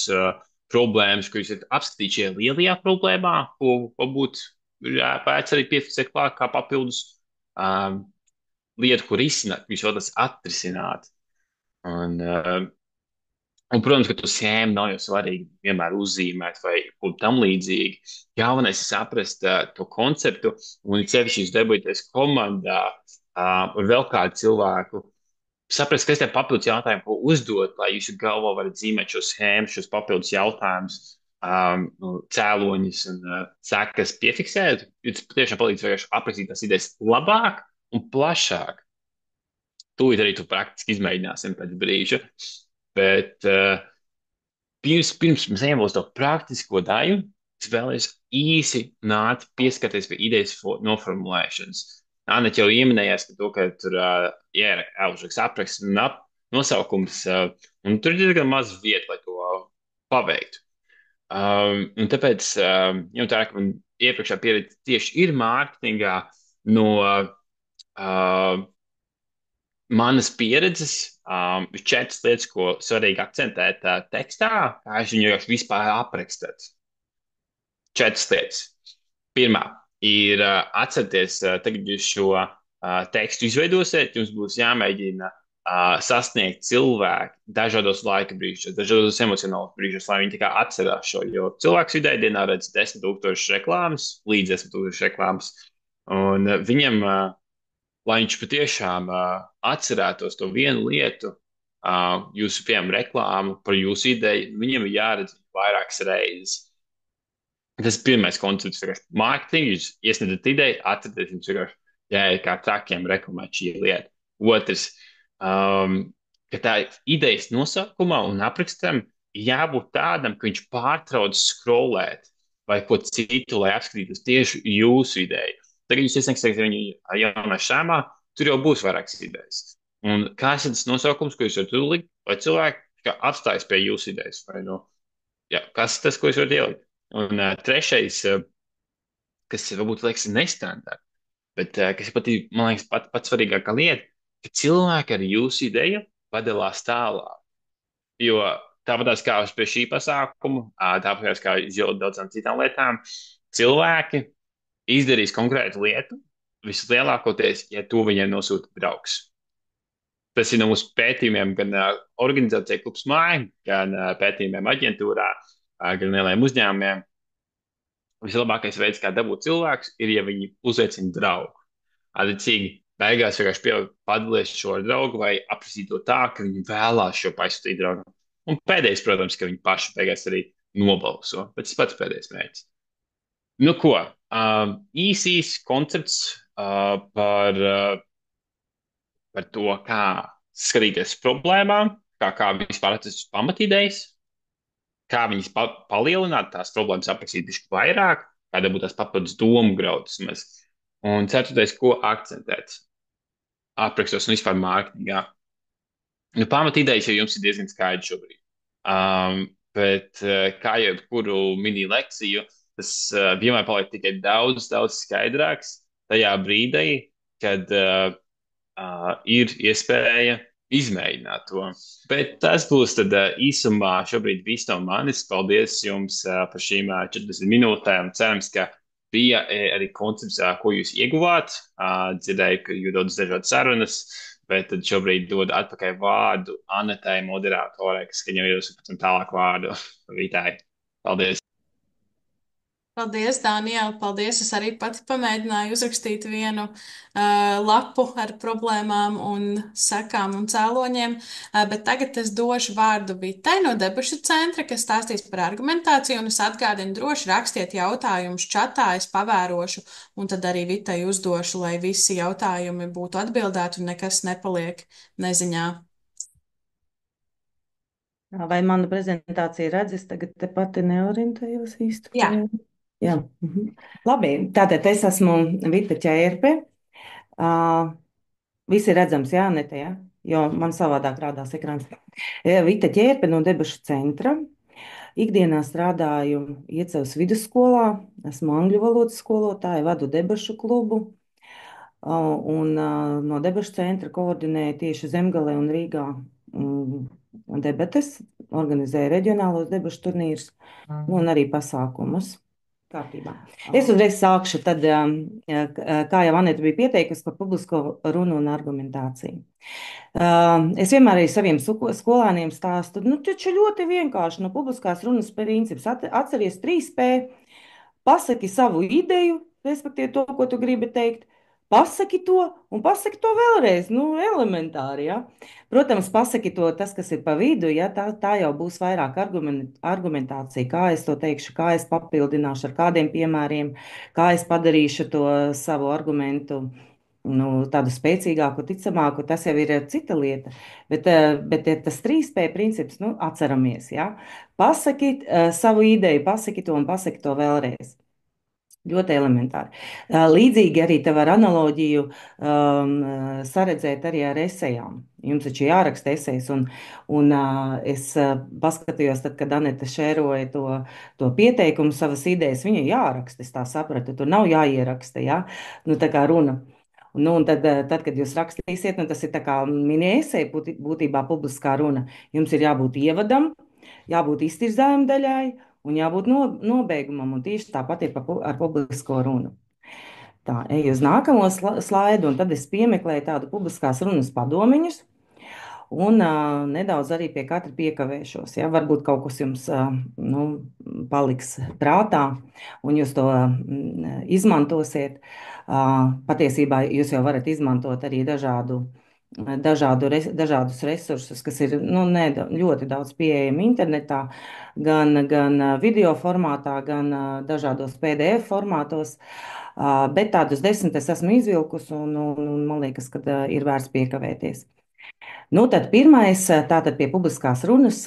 problēmas, ko jūs varat apskatīt šajā lielajā problēmā, ko varbūt pēc arī piefiksēt klāt kā papildus lietu, kur izsināt, jūs vēlaties atrisināt. Un, protams, ka to schēmu nav jau svarīgi vienmēr uzzīmēt vai kaut tam līdzīgi. Galvenais ir saprast to konceptu, un sevišķi jūs darbojaties komandā ar vēl kādu cilvēku. saprast, kas ir papildus jautājumi, ko uzdot, lai jūs galvā varat zīmēt šos schēmas, šos papildus jautājumus, nu, cēloņus un sekas piefiksēt. Tas patiešām palīdz vienkārši aprakstīt tās idejas labāk un plašāk. Tūlīt arī tu praktiski izmēģināsim pēc brīža. Bet pirms mēs ejam uz to praktisko daļu, es vēlējos īsi nākt pieskarties pie idejas noformulēšanas. Anna jau ieminējās par to, ka tur jāuzraksta apraksts un nosaukums, un tur ir diezgan maz vieta, lai to paveiktu. Un tāpēc, tā ka man iepriekšā pieredze tieši ir mārketingā no manas pieredzes, ir četras lietas, ko svarīgi akcentēt tekstā, kā es viņu jau vispār aprakstāt. Četras lietas. Pirmā ir atcerieties, tagad jūs šo tekstu izveidosiet, jums būs jāmēģina sasniegt cilvēku dažādos laika brīžos, dažādos emocionālos brīžos, lai viņi tikai atcerās šo. Jo cilvēks vidēji dienā redz 10,000 reklāmas, līdz 10,000 reklāmas, un viņam, lai viņš patiešām atcerētos to vienu lietu, jūsu, piemēram, reklāmu par jūsu ideju, viņam ir jāredz vairākas reizes. Tas ir pirmais koncepts, ka mārketinga jūs iesniedzat ideju, atcerieties, jums vienkārši jāiet kā trakiem reklamēt šī lieta. Otrs, ka tā idejas nosaukumā un aprakstam jābūt tādam, ka viņš pārtrauc scrollēt vai ko citu, lai apskatītos tieši jūsu ideju. Tagad jūs iesniegsiet viņu jaunā šāmā, tur jau būs vairākas idejas. Un kāds ir tas nosaukums, ko jūs varat uzlikt, lai cilvēki atstājas pie jūsu idejas? Vai, nu, kas ir tas, ko jūs varat ielikt? Un trešais, kas varbūt liekas nestandarta, bet kas ir man liekas, pats svarīgākā lieta, ka cilvēki ar jūsu ideju padalās tālāk. Jo tāpat kā pie šī pasākuma, tāpat kā uz ļoti daudzām citām lietām, cilvēki izdarīs konkrētu lietu, vislielākoties, ja to viņiem nosūta draugs. Tas ir no mūsu pētījumiem, gan organizācija klubs māja, gan pētījumiem aģentūrā, gan lieliem uzņēmumiem. Vislabākais veids, kā dabūt cilvēkus, ir, ja viņi uzveicina draugu. Attiecīgi, beigās vienkārši padalīs šo ar draugu vai aprakstīt to tā, ka viņi vēlās šo pasūtīt draugu. Un pēdējais, protams, ka viņi paši beigās arī nobalso. Bet tas pats pēdējais mērķis. Nu ko, īsīs koncepts par to, kā skatīties problēmām, kā vispār atrast pamatīdējas, kā viņas palielināt, tās problēmas aprakstīt bišķi vairāk, kāda būtu tās papildus domu graudas. Un ceturtais, ko akcentēt aprakstos un vispār mārketingā. Nu, pamatīdējas jau jums ir diezgan skaidrs šobrīd. Bet kā jau kuru mini lekciju, tas vienmēr paliek tikai daudz skaidrāks tajā brīdī, kad ir iespēja izmēģināt to. Bet tas būs tad īsumā šobrīd viss no manis. Paldies jums par šīm 40 minūtēm. Cerams, ka bija arī koncepts, ko jūs ieguvāt. Dzirdēju, ka jūs dodat dažādas sarunas, bet tad šobrīd dod atpakaļ vārdu Anetai, moderātorai, kas viņam ir pēc tam tālāk vārdu Rītai. Paldies! Paldies, Dānijēl, paldies. Es arī pati pamēģināju uzrakstīt vienu lapu ar problēmām un sekām un cēloņiem, bet tagad es došu vārdu Vitai no debašu centra, kas stāstīs par argumentāciju, un es atgādinu droši rakstiet jautājumus čatā, es pavērošu, un tad arī Vitai uzdošu, lai visi jautājumi būtu atbildēti un nekas nepaliek neziņā. Vai mana prezentācija redzes? Tagad te pati neorientējos īsti. Jā. Jā. Labi, tātad es esmu Vita Ķērpe. Visi redzams, jā, Anete, jā? Jo man savādāk rādās ekrāns. Vita Ķērpe no debašu centra. Ikdienā strādāju Iecevas vidusskolā, esmu angļu valodas skolotāja, vadu debašu klubu. Un no debašu centra koordinēju tieši Zemgalē un Rīgā debates, organizēju reģionālos debašu turnīrus un arī pasākumus. Kārtībā. Es uzreiz sākšu, tad, kā jau Aneta bija pieteikusi, par publisko runu un argumentāciju. Es vienmēr arī saviem skolāniem stāstu, taču ļoti vienkārši, no publiskās runas princips. Atceries 3P, pasaki savu ideju, respektīvi to, ko tu gribi teikt, Pasaki to, un pasaki to vēlreiz, nu, elementāri, ja. Protams, pasaki to tas, kas ir pa vidu, ja, tā jau būs vairāk argumentācija, kā es to teikšu, kā es papildināšu ar kādiem piemēriem, kā es padarīšu to savu argumentu, nu, tādu spēcīgāku, ticamāku, tas jau ir cita lieta. Bet tas 3P princips, nu, atceramies, ja. Pasaki savu ideju, pasaki to un pasaki to vēlreiz. Ļoti elementāri. Līdzīgi arī te var analoģiju saredzēt arī ar esejām. Jums taču jāraksta esejas, un es paskatījos, tad, kad Anete šēroja to pieteikumu, savas idejas, viņa jāraksta, es tā sapratu, tur nav jāieraksta, ja? Nu, tā kā runa. Nu, un tad, kad jūs rakstīsiet, nu, tas ir tā kā mini-esej, būtībā publiskā runa. Jums ir jābūt ievadam, jābūt iztirzājuma daļai, un jābūt nobeigumam, un tieši tāpat ir ar publisko runu. Tā, eju uz nākamo slaidu, un tad es piemeklēju tādu publiskās runas padomiņus, un nedaudz arī pie katra piekavēšos. Ja? Varbūt kaut kas jums nu, paliks prātā, un jūs to izmantosiet. Patiesībā jūs jau varat izmantot arī dažādus resursus, kas ir nu, ļoti daudz pieejami internetā, gan video formātā, gan dažādos PDF formātos. Bet tādus 10 es esmu izvilkusi, un man liekas, ka ir vērts piekavēties. Nu, tad pirmais, tātad pie publiskās runas,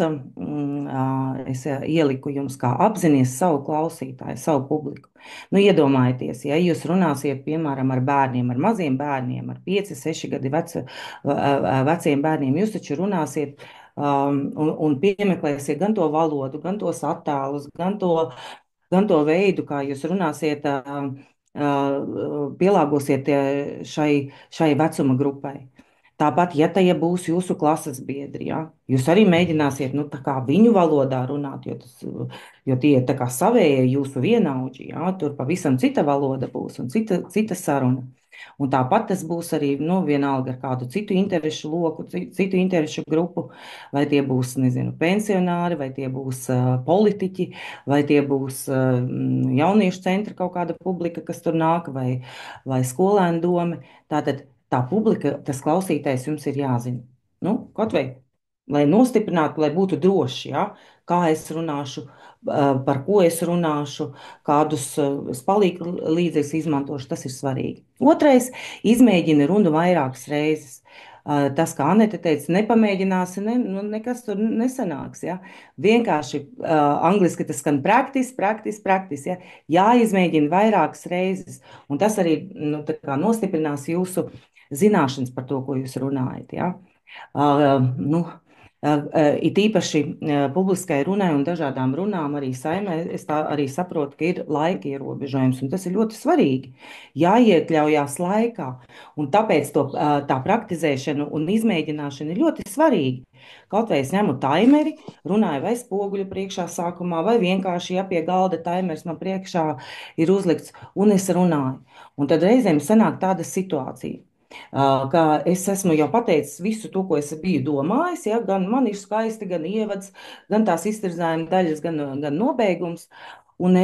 es ieliku jums kā apzinies savu klausītāju, savu publiku. Nu, iedomājieties, ja jūs runāsiet, piemēram, ar bērniem, ar maziem bērniem, ar 5, 6 gadi veciem bērniem, jūs taču runāsiet un piemeklēsiet gan to valodu, gan tos attēlus, gan to veidu, kā jūs runāsiet, pielāgosiet šai vecuma grupai. Tāpat, ja tie būs jūsu klases biedri, ja, jūs arī mēģināsiet nu, viņu valodā runāt, jo tie ir savējie jūsu vienaudži, ja, tur pavisam cita valoda būs un cita saruna. Un tāpat tas būs arī nu, vienalga ar kādu citu interešu loku, citu interešu grupu, vai tie būs, nezinu, pensionāri, vai tie būs politiķi, vai tie būs jauniešu centra kaut kāda publika, kas tur nāk, vai skolēnu doma. Tātad tā publika, tas klausītājs jums ir jāzina. Nu, kaut vai, lai nostiprinātu, lai būtu droši, ja? Kā es runāšu, par ko es runāšu, kādus palīgu līdzekļus izmantošu, tas ir svarīgi. Otrais, izmēģini runu vairākas reizes. Tas, kā Anete teica, nepamēģināsi, nekas tur nesanāks. Ja? Vienkārši angliski tas skan practice, ja? Jāizmēģina vairākas reizes, un tas arī nu, nostiprinās jūsu zināšanas par to, ko jūs runājat. Ja? Nu, it īpaši publiskai runai un dažādām runām arī saimē, es tā arī saprotu, ka ir laika ierobežojums, un tas ir ļoti svarīgi. Jāiekļaujās laikā, un tāpēc tā praktizēšana un izmēģināšana ir ļoti svarīga. Kaut vai es ņemu taimeri, runāju vai spoguļu priekšā sākumā, vai vienkārši, ja pie galda taimers man priekšā ir uzlikts, un es runāju. Un tad reizēm sanāk tāda situācija, ka es esmu jau pateicis visu to, ko es biju domājis, ja, gan man ir skaisti, gan ievads, gan tās iztirzājuma daļas, gan nobeigums, un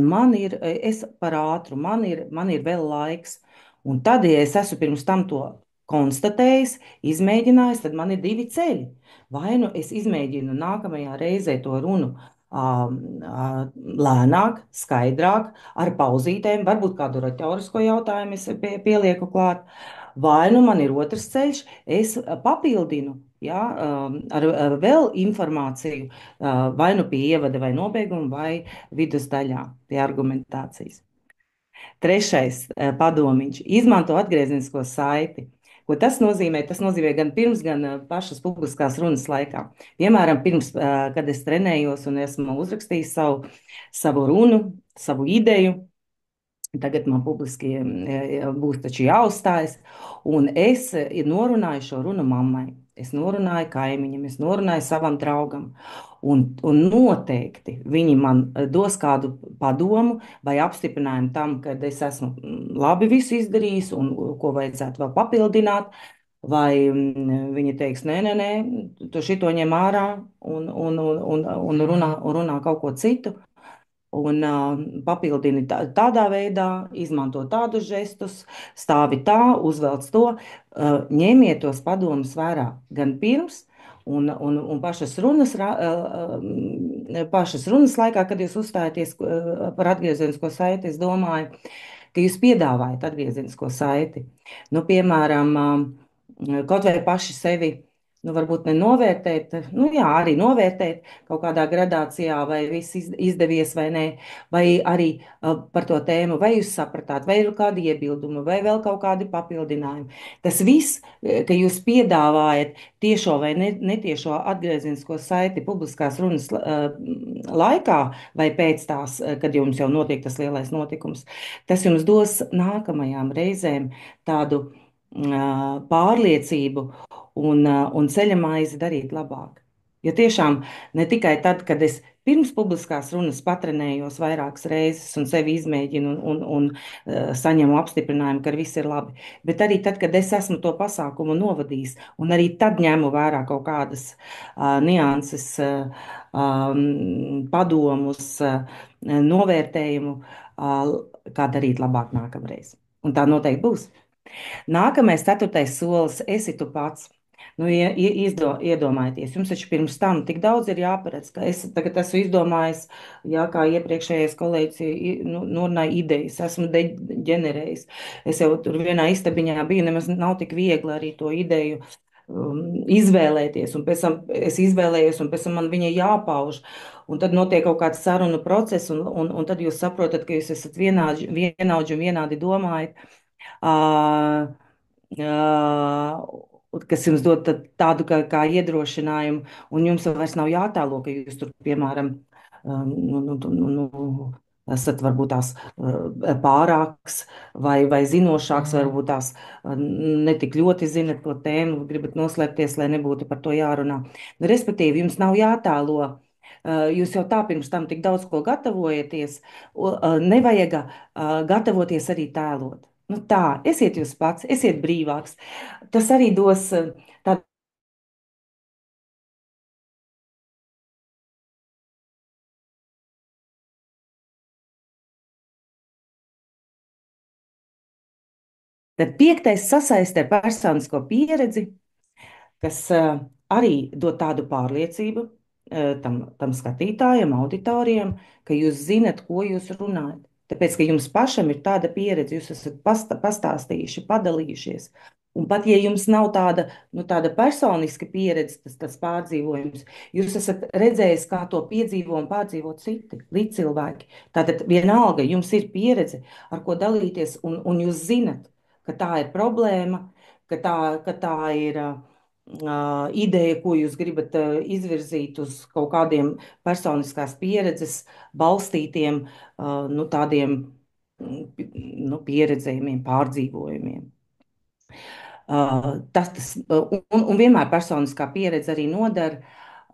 man ir, es par ātru, man ir vēl laiks, un tad, ja es esmu pirms tam to konstatējis, izmēģinājis, tad man ir 2 ceļi. Vai nu es izmēģinu nākamajā reizē to runu lēnāk, skaidrāk, ar pauzītēm, varbūt kādu retorisko jautājumu es pielieku klāt, vai nu man ir otrs ceļš, es papildinu, ja, ar vēl informāciju, vai nu pie ievada vai nobeiguma, vai vidus daļā pie argumentācijas. Trešais padomiņš - izmanto atgriezenisko saiti. Ko tas nozīmē? Tas nozīmē gan pirms, gan pašas publiskās runas laikā. Piemēram, pirms, kad es trenējos un esmu uzrakstījis savu runu, savu ideju, tagad man publiski būs taču jāuzstājas, un es norunāju šo runu mammai. Es norunāju kaimiņam, es norunāju savam draugam, un noteikti viņi man dos kādu padomu vai apstiprinājumu tam, ka es esmu labi visu izdarījis un ko vajadzētu vēl papildināt, vai viņi teiks, nē, tu šito ņem ārā un runā kaut ko citu. un papildini tādā veidā, izmanto tādus žestus, stāvi tā, uzvelc to, ņemiet tos padomus vērā gan pirms. Un pašas runas laikā, kad jūs uzstājaties par atgriezenisko saiti, es domāju, ka jūs piedāvājat atgriezenisko saiti. Nu, piemēram, kaut vai paši sevi, nu, varbūt nenovērtēt, nu, jā, arī novērtēt kaut kādā gradācijā, vai viss izdevies vai nē, vai arī par to tēmu, vai jūs sapratāt, vai ir kādi iebildumi, vai vēl kaut kādi papildinājumi. Tas viss, ka jūs piedāvājat tiešo vai netiešo atgriezenisko saiti publiskās runas laikā, vai pēc tās, kad jums jau notiek tas lielais notikums, tas jums dos nākamajām reizēm tādu pārliecību un ceļa maizi darīt labāk. Jo tiešām ne tikai tad, kad es pirms publiskās runas patrenējos vairākas reizes un sevi izmēģinu un saņemu apstiprinājumu, ka viss ir labi, bet arī tad, kad es esmu to pasākumu novadījis un arī tad ņemu vērā kaut kādas nianses, padomus, novērtējumu, kā darīt labāk nākamreiz. Un tā noteikti būs. Nākamais, ceturtais solis - esi tu pats. Nu, iedomājieties, jums taču pirms tam tik daudz ir jāparedz, ka es tagad esmu izdomājis, jā, kā iepriekšējais kolēģis norunāja idejas, esmu ģenerējis. Es jau tur vienā istabiņā biju, nemaz nav tik viegli arī to ideju izvēlēties, un pēc tam es izvēlējos, un pēc tam man viņa jāpauž. Un tad notiek kaut kāds sarunu process, un tad jūs saprotat, ka jūs esat vienaudži un vienādi domājat. Uh, kas jums dod tādu kā iedrošinājumu, un jums vairs nav jātēlo, ka jūs tur, piemēram, esat varbūt tās pārāks vai zinošāks, varbūt tās netik ļoti zinat to tēmu, gribat noslēpties, lai nebūtu par to jārunā. Nu, respektīvi, jums nav jātēlo. Jūs jau tā pirms tam tik daudz ko gatavojaties, nevajag gatavoties arī tēlot. Nu tā, esiet jūs pats, esiet brīvāks. Tas arī dos tādu. Tad piektais sasaiste ar personisko pieredzi, kas arī dod tādu pārliecību tam skatītājam, auditoriem, ka jūs zinat, ko jūs runājat. Tāpēc, ka jums pašam ir tāda pieredze, jūs esat pastāstījuši, padalījušies. Un pat ja jums nav tāda personiska pieredze, tas pārdzīvojums, jūs esat redzējis, kā to piedzīvo un pārdzīvo citi līdzcilvēki. Tātad vienalga, jums ir pieredze, ar ko dalīties, un jūs zinat, ka tā ir problēma, ka tā ir ideja, ko jūs gribat izvirzīt uz kaut kādiem personiskās pieredzes balstītiem, tādiem pieredzējumiem, pārdzīvojumiem. Un vienmēr personiskā pieredze arī nodara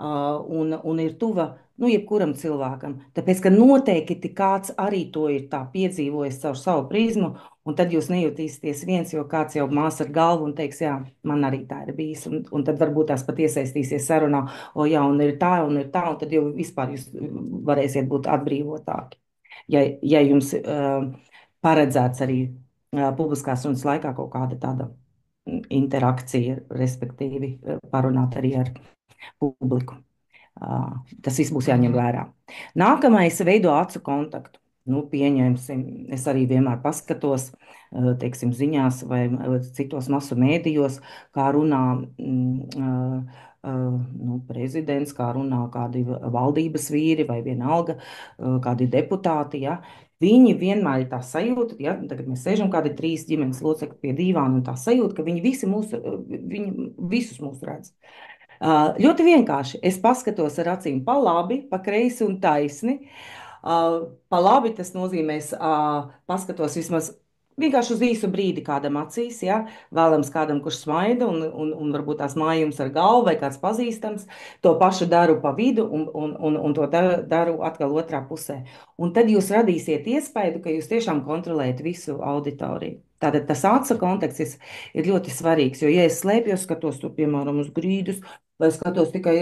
un ir tuva jebkuram cilvēkam. Tāpēc, ka noteikti kāds arī to ir tā piedzīvojis caur savu prizmu, un tad jūs nejūtīsieties viens, jo kāds jau mās ar galvu un teiks, jā, man arī tā ir bijis, un tad varbūt tās pat iesaistīsies sarunā, jā, un ir tā, un tad jau vispār jūs varēsiet būt atbrīvotāki. Ja jums paredzēts arī publiskās runas laikā kaut kāda tāda interakcija, respektīvi parunāt arī ar publiku. Tas viss būs jāņem vērā. Nākamais - veido acu kontaktu. Nu, pieņemsim, es arī vienmēr paskatos, teiksim, ziņās vai citos masu mēdījos, kā runā prezidents, kā runā kādi valdības vīri vai vienalga, kādi deputāti, ja. Viņi vienmēr ir tā sajūta, ja tagad mēs sēžam kādi 3 ģimenes locekļi pie dīvāna, un tā sajūta, ka viņi visus mūs redz. Ļoti vienkārši. Es paskatos ar acīm pa labi, pa kreisi un taisni. Pa labi tas nozīmēs, paskatos vismaz vienkārši uz īsu brīdi kādam acīs, ja? Vēlams kādam, kurš smaida un varbūt tās mājums ar galvu vai kāds pazīstams. To pašu daru pa vidu un to daru atkal otrā pusē. Un tad jūs radīsiet iespēju, ka jūs tiešām kontrolējat visu auditoriju. Tātad tas acu konteksts ir ļoti svarīgs, jo, ja es slēpjos, skatos tur, piemēram, uz grīdas, vai skatos tikai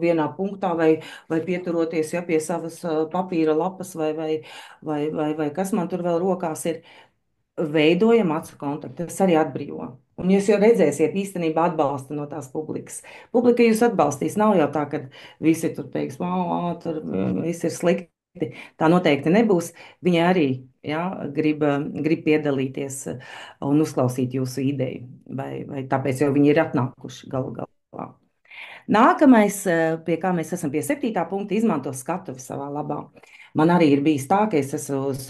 vienā punktā, vai pieturoties ja, pie savas papīra lapas, vai kas man tur vēl rokās ir. Veidojam acu kontaktu, tas arī atbrīvo. Un jūs jau redzēsiet, īstenībā atbalsta no tās publikas. Publika jūs atbalstīs. Nav jau tā, ka visi tur teiks, tur viss ir slikti. Tā noteikti nebūs. Viņi arī ja, grib piedalīties un uzklausīt jūsu ideju. Vai tāpēc jau viņi ir atnākuši galu galā. Nākamais, pie kā mēs esam pie 7. punkta, izmanto skatuvi savā labā. Man arī ir bijis tā, ka es esmu uz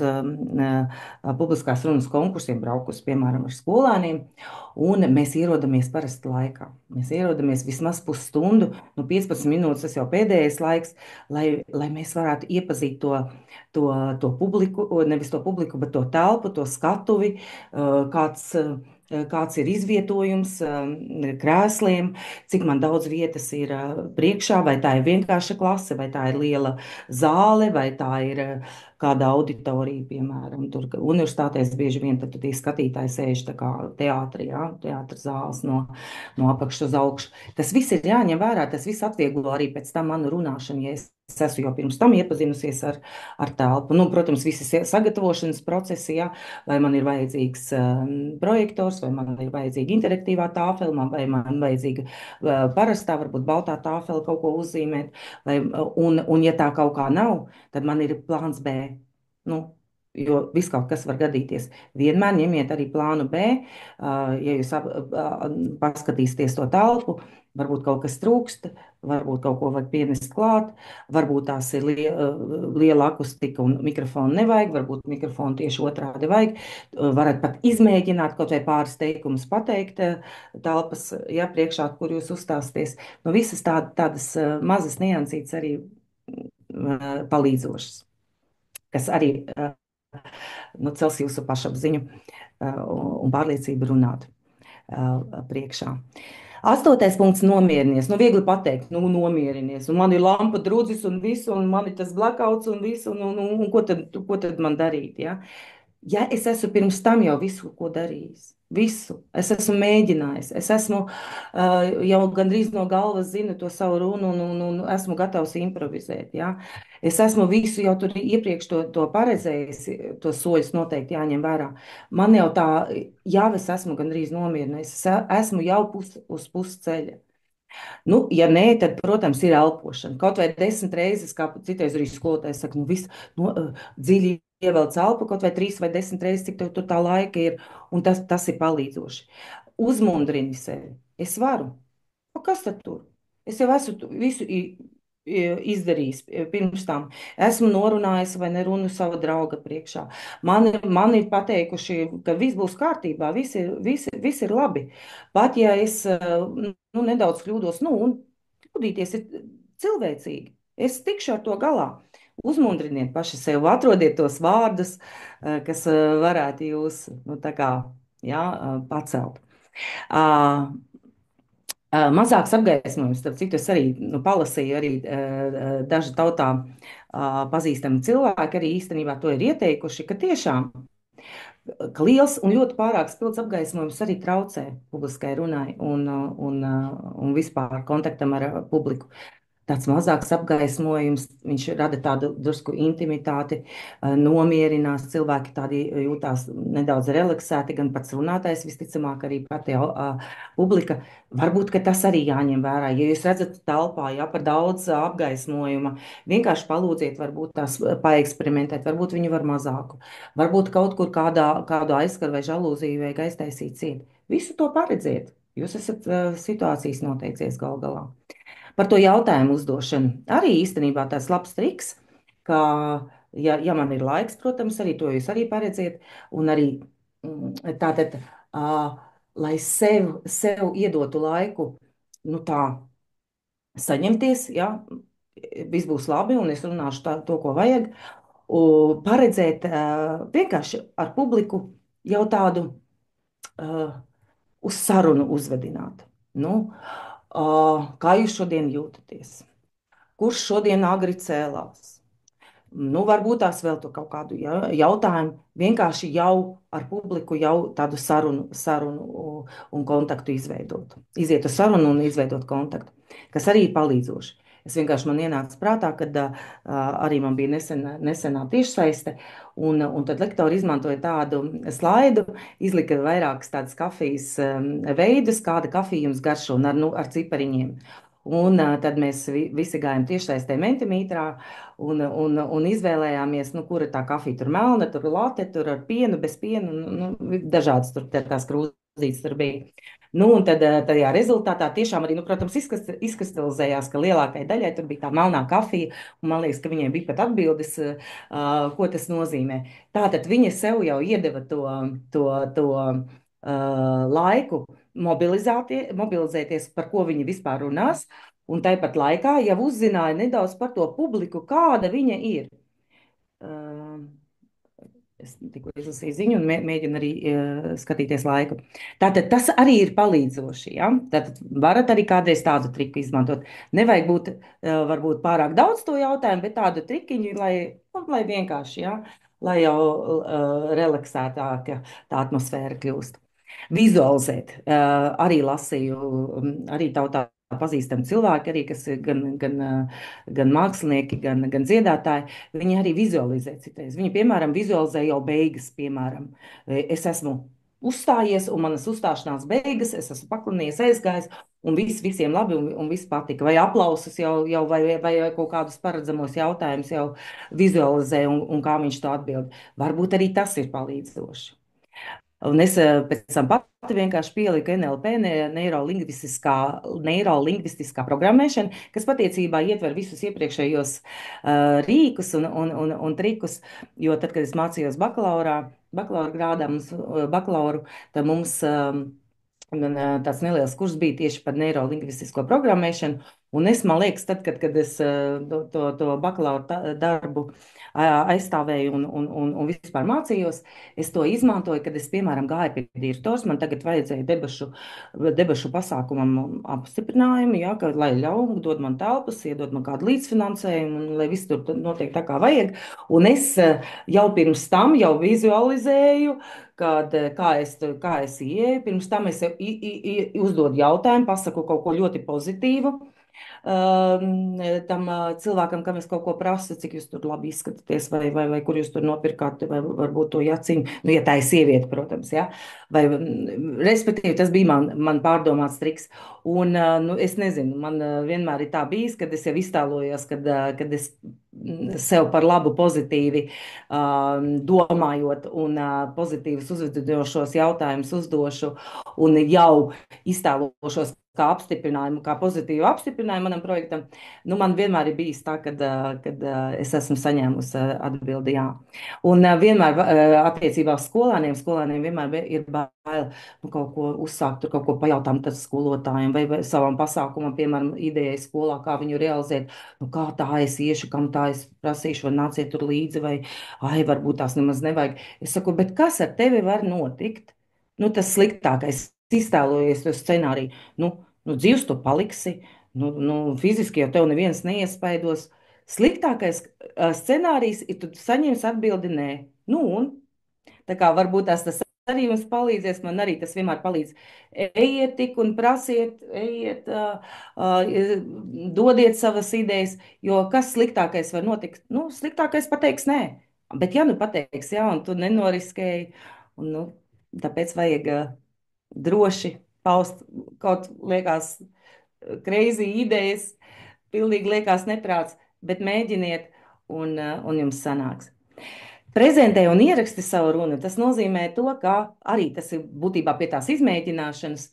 publiskās runas konkursiem braukus, piemēram, ar skolēniem, un mēs ierodamies parasti laikā. Mēs ierodamies vismaz pusstundu, nu 15 minūtes, tas jau pēdējais laiks, lai mēs varētu iepazīt to publiku, nevis to publiku, bet to telpu, to skatuvi, kāds ir izvietojums krēsliem, cik man daudz vietas ir priekšā, vai tā ir vienkārša klase, vai tā ir liela zāle, vai tā ir kāda auditorija, piemēram. Tur universitātēs bieži vien tad tie skatītāji sēž tā kā teātrī, ja? Teātra zāles no apakšas uz augšu. Tas viss ir jāņem vērā, tas viss atvieglo arī pēc tam manu runāšanu, ja es esmu jau pirms tam iepazinusies ar telpu. Nu, protams, visi sagatavošanas procesi, ja? Vai man ir vajadzīgs projektors, vai man ir vajadzīga interaktīvā tāfele, vai man vajadzīga parastā, varbūt baltā tāfele kaut ko uzzīmēt, un ja tā kaut kā nav, tad man ir plāns B. Nu, jo viss kaut kas var gadīties. Vienmēr ņemiet arī plānu B, ja jūs paskatīsieties to telpu, varbūt kaut kas trūkst, varbūt kaut ko vajag pienest klāt, varbūt tās ir liela akustika un mikrofonu nevajag, varbūt mikrofonu tieši otrādi vajag. Varat pat izmēģināt kaut vai pāris teikumus pateikt telpas, ja, priekšā, kur jūs uzstāsties. Nu, visas tādas mazas niansītes arī palīdzošas, kas arī cels jūsu pašapziņu un pārliecību runāt priekšā. 8. punkts - nomierinies. Nu, viegli pateikt, nu, nomierinies. Un man ir lampa drudzis un viss, un man ir tas blackouts un viss, un ko tad man darīt, ja? Ja es esmu pirms tam jau visu, ko darījis, visu, es esmu mēģinājis, es esmu jau gandrīz no galvas zinu to savu runu un esmu gatavs improvizēt, ja? Es esmu visu jau tur iepriekš to paredzējis, to soļus noteikti jāņem vērā. Man jau tā, jau es esmu gandrīz nomierinājies, es esmu jau uz pusceļa. Nu, ja nē, tad, protams, ir elpošana. Kaut vai 10 reizes, kā citreiz arī skolotājs saka, nu viss dziļi ievelc elpu, kaut vai 3 vai 10 reizes, cik tev tur tā laika ir, un tas ir palīdzoši. Uzmundrini sevi. Es varu. O, kas tad tur? Es jau esmu visu izdarījis pirms tam. Esmu norunājis vai nerunu sava drauga priekšā. Man ir pateikuši, ka viss būs kārtībā, viss ir labi. Pat ja es nedaudz kļūdos, un kļūdīties ir cilvēcīgi. Es tikšu ar to galā. Uzmundriniet paši sev, atrodiet tos vārdus, kas varētu jūs tā kā, jā, pacelt. Mazāks apgaismojums, starp citu, es arī palasīju, arī daži tautā pazīstami cilvēki arī īstenībā to ir ieteikuši, ka tiešām ka liels un ļoti pārāk spilgts apgaismojums arī traucē publiskai runai un vispār kontaktam ar publiku. Tāds mazāks apgaismojums, viņš rada tādu drusku intimitāti, nomierinās, cilvēki tādi jūtās nedaudz relaksēti, gan pats runātājs, visticamāk arī pati publika. Varbūt, ka tas arī jāņem vērā. Ja jūs redzat telpā, ja par daudz apgaismojuma, vienkārši palūdziet, varbūt tās paeksperimentēt, varbūt viņi var mazāku. Varbūt kaut kur kādu aizskaru vai žalūziju vajag aiztaisīt ciet. Visu to paredziet. Jūs esat situācijas noteicies gal galā. Par to jautājumu uzdošanu arī īstenībā tāds labs triks, ka, ja man ir laiks, protams, arī to jūs arī paredziet, un arī tātad, lai sev iedotu laiku, tā saņemties, ja, viss būs labi, un es runāšu to, ko vajag, paredzēt vienkārši ar publiku jau tādu uz sarunu uzvedināt. Kā jūs šodien jūtaties? Kurš šodien agri cēlās? Nu, varbūt tās vēl tur kaut kādu jautājumu, vienkārši jau ar publiku jau tādu sarunu un kontaktu izveidot. Iziet uz sarunu un izveidot kontaktu, kas arī ir palīdzoši. Es vienkārši man ienāca prātā, kad arī man bija nesenā tiešsaiste, un tad lektori izmantoja tādu slaidu, izlika vairākas tādas kafijas veidus, kāda kafija jums garšo un ar cipariņiem. Un tad mēs visi gājām tiešsaistē Mentimetrā un izvēlējāmies, nu, kura tā kafija tur melna, tur late, tur ar pienu, bez piena, dažādas tur tās krūzītes tur bija. Nu, un tad tajā rezultātā tiešām arī, nu, protams, izkristalizējās, ka lielākai daļai tur bija tā melnā kafija, un man liekas, ka viņiem bija pat atbildes, ko tas nozīmē. Tātad viņa sev jau iedeva to laiku mobilizēties, par ko viņi vispār runās, un tāpat laikā jau uzzināja nedaudz par to publiku, kāda viņa ir. Es tikko izlasīju ziņu un mēģinu arī skatīties laiku. Tātad tas arī ir palīdzoši. Ja? Tātad varat arī kādreiz tādu triku izmantot. Nevajag būt varbūt pārāk daudz to jautājumu, bet tādu trikiņu, lai vienkārši, ja? Lai jau relaksētāka tā atmosfēra kļūst. Vizualizēt. Arī lasīju, arī tautā pazīstami cilvēki, arī, kas ir gan mākslinieki, gan dziedātāji. Viņi arī vizualizē citreiz. Viņi, piemēram, vizualizē jau beigas, piemēram. Es esmu uzstājies, un manas uzstāšanās beigas, es esmu paklinījies, aizgājis, un visiem labi, un viss patika. Vai aplausus jau vai kaut kādus paredzamos jautājumus jau vizualizē, un kā viņš to atbild. Varbūt arī tas ir palīdzoši. Un es pēc tam pati vienkārši pieliku NLP, neirolingvistiskā programmēšana, kas patiesībā ietver visus iepriekšējos rīkus un trikus, jo tad, kad es mācījos bakalaura grādā, tad mums tāds neliels kurs bija tieši par neirolingvistisko programmēšanu, un man liekas, tad, kad es to bakalaura darbu aizstāvēju un vispār mācījos, es to izmantoju, kad es, piemēram, gāju pie direktors, man tagad vajadzēja debašu pasākumam apstiprinājumu, ja, lai dod man telpas, iedod man kādu līdzfinansējumu, un lai viss tur notiek tā, kā vajag. Un es jau pirms tam jau vizualizēju, kā es ieeju, pirms tam es uzdodu jautājumu, pasaku kaut ko ļoti pozitīvu. Tam cilvēkam, kam es kaut ko prasu, cik jūs tur labi izskatāties, vai kur jūs tur nopirkāt, vai varbūt to jaciņu, nu, ja tā ir sieviete, protams, ja, vai, respektīvi, tas bija man pārdomāts triks, un, nu, es nezinu, man vienmēr ir tā bijis, kad es jau iztēlojos, kad es sev par labu pozitīvi domājot un pozitīvus uzvedošos jautājumus uzdošu, un jau iztēlošos kā apstiprinājumu, kā pozitīvu apstiprinājumu manam projektam, nu, man vienmēr ir bijis tā, kad es esmu saņēmusi atbildi jā. Un vienmēr attiecībā uz skolēniem vienmēr ir bail kaut ko uzsākt, tur kaut ko pajautām tad skolotājiem vai savam pasākumam, piemēram, idejai skolā, kā viņu realizēt, nu, kā tā es iešu, kam tā es prasīšu, vai nāciet tur līdzi, vai, varbūt tās nemaz nevajag. Es saku, bet kas ar tevi var notikt? Nu, tas sliktākais. Iztēlojies to scenāriju. Nu, dzīvs tu paliksi, fiziski jau tev neviens neiespaidos. Sliktākais scenārijs ir, tu saņemsi atbildi nē. Nu, un tā kā varbūt tas arī jums palīdzēs, man arī tas vienmēr palīdz. Ejiet tik un prasiet, dodiet savas idejas, jo kas sliktākais var notikt? Nu, sliktākais pateiks nē. Bet ja nu pateiks jā, un tu nenoriskēji, un, tāpēc vajag droši paust kaut liekas crazy idejas, pilnīgi liekas neprāts, bet mēģiniet un jums sanāks. Prezentē un ieraksti savu runu, tas nozīmē to, ka arī tas ir būtībā pie tās izmēģināšanas,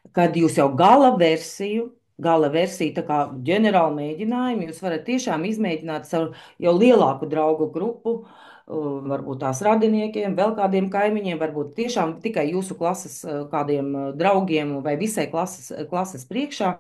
kad jūs jau gala versiju, tā kā ģenerāli mēģinājumu, jūs varat tiešām izmēģināt savu jau lielāku draugu grupu, varbūt tās radiniekiem, vēl kādiem kaimiņiem, varbūt tiešām tikai jūsu klases kādiem draugiem vai visai klases priekšā,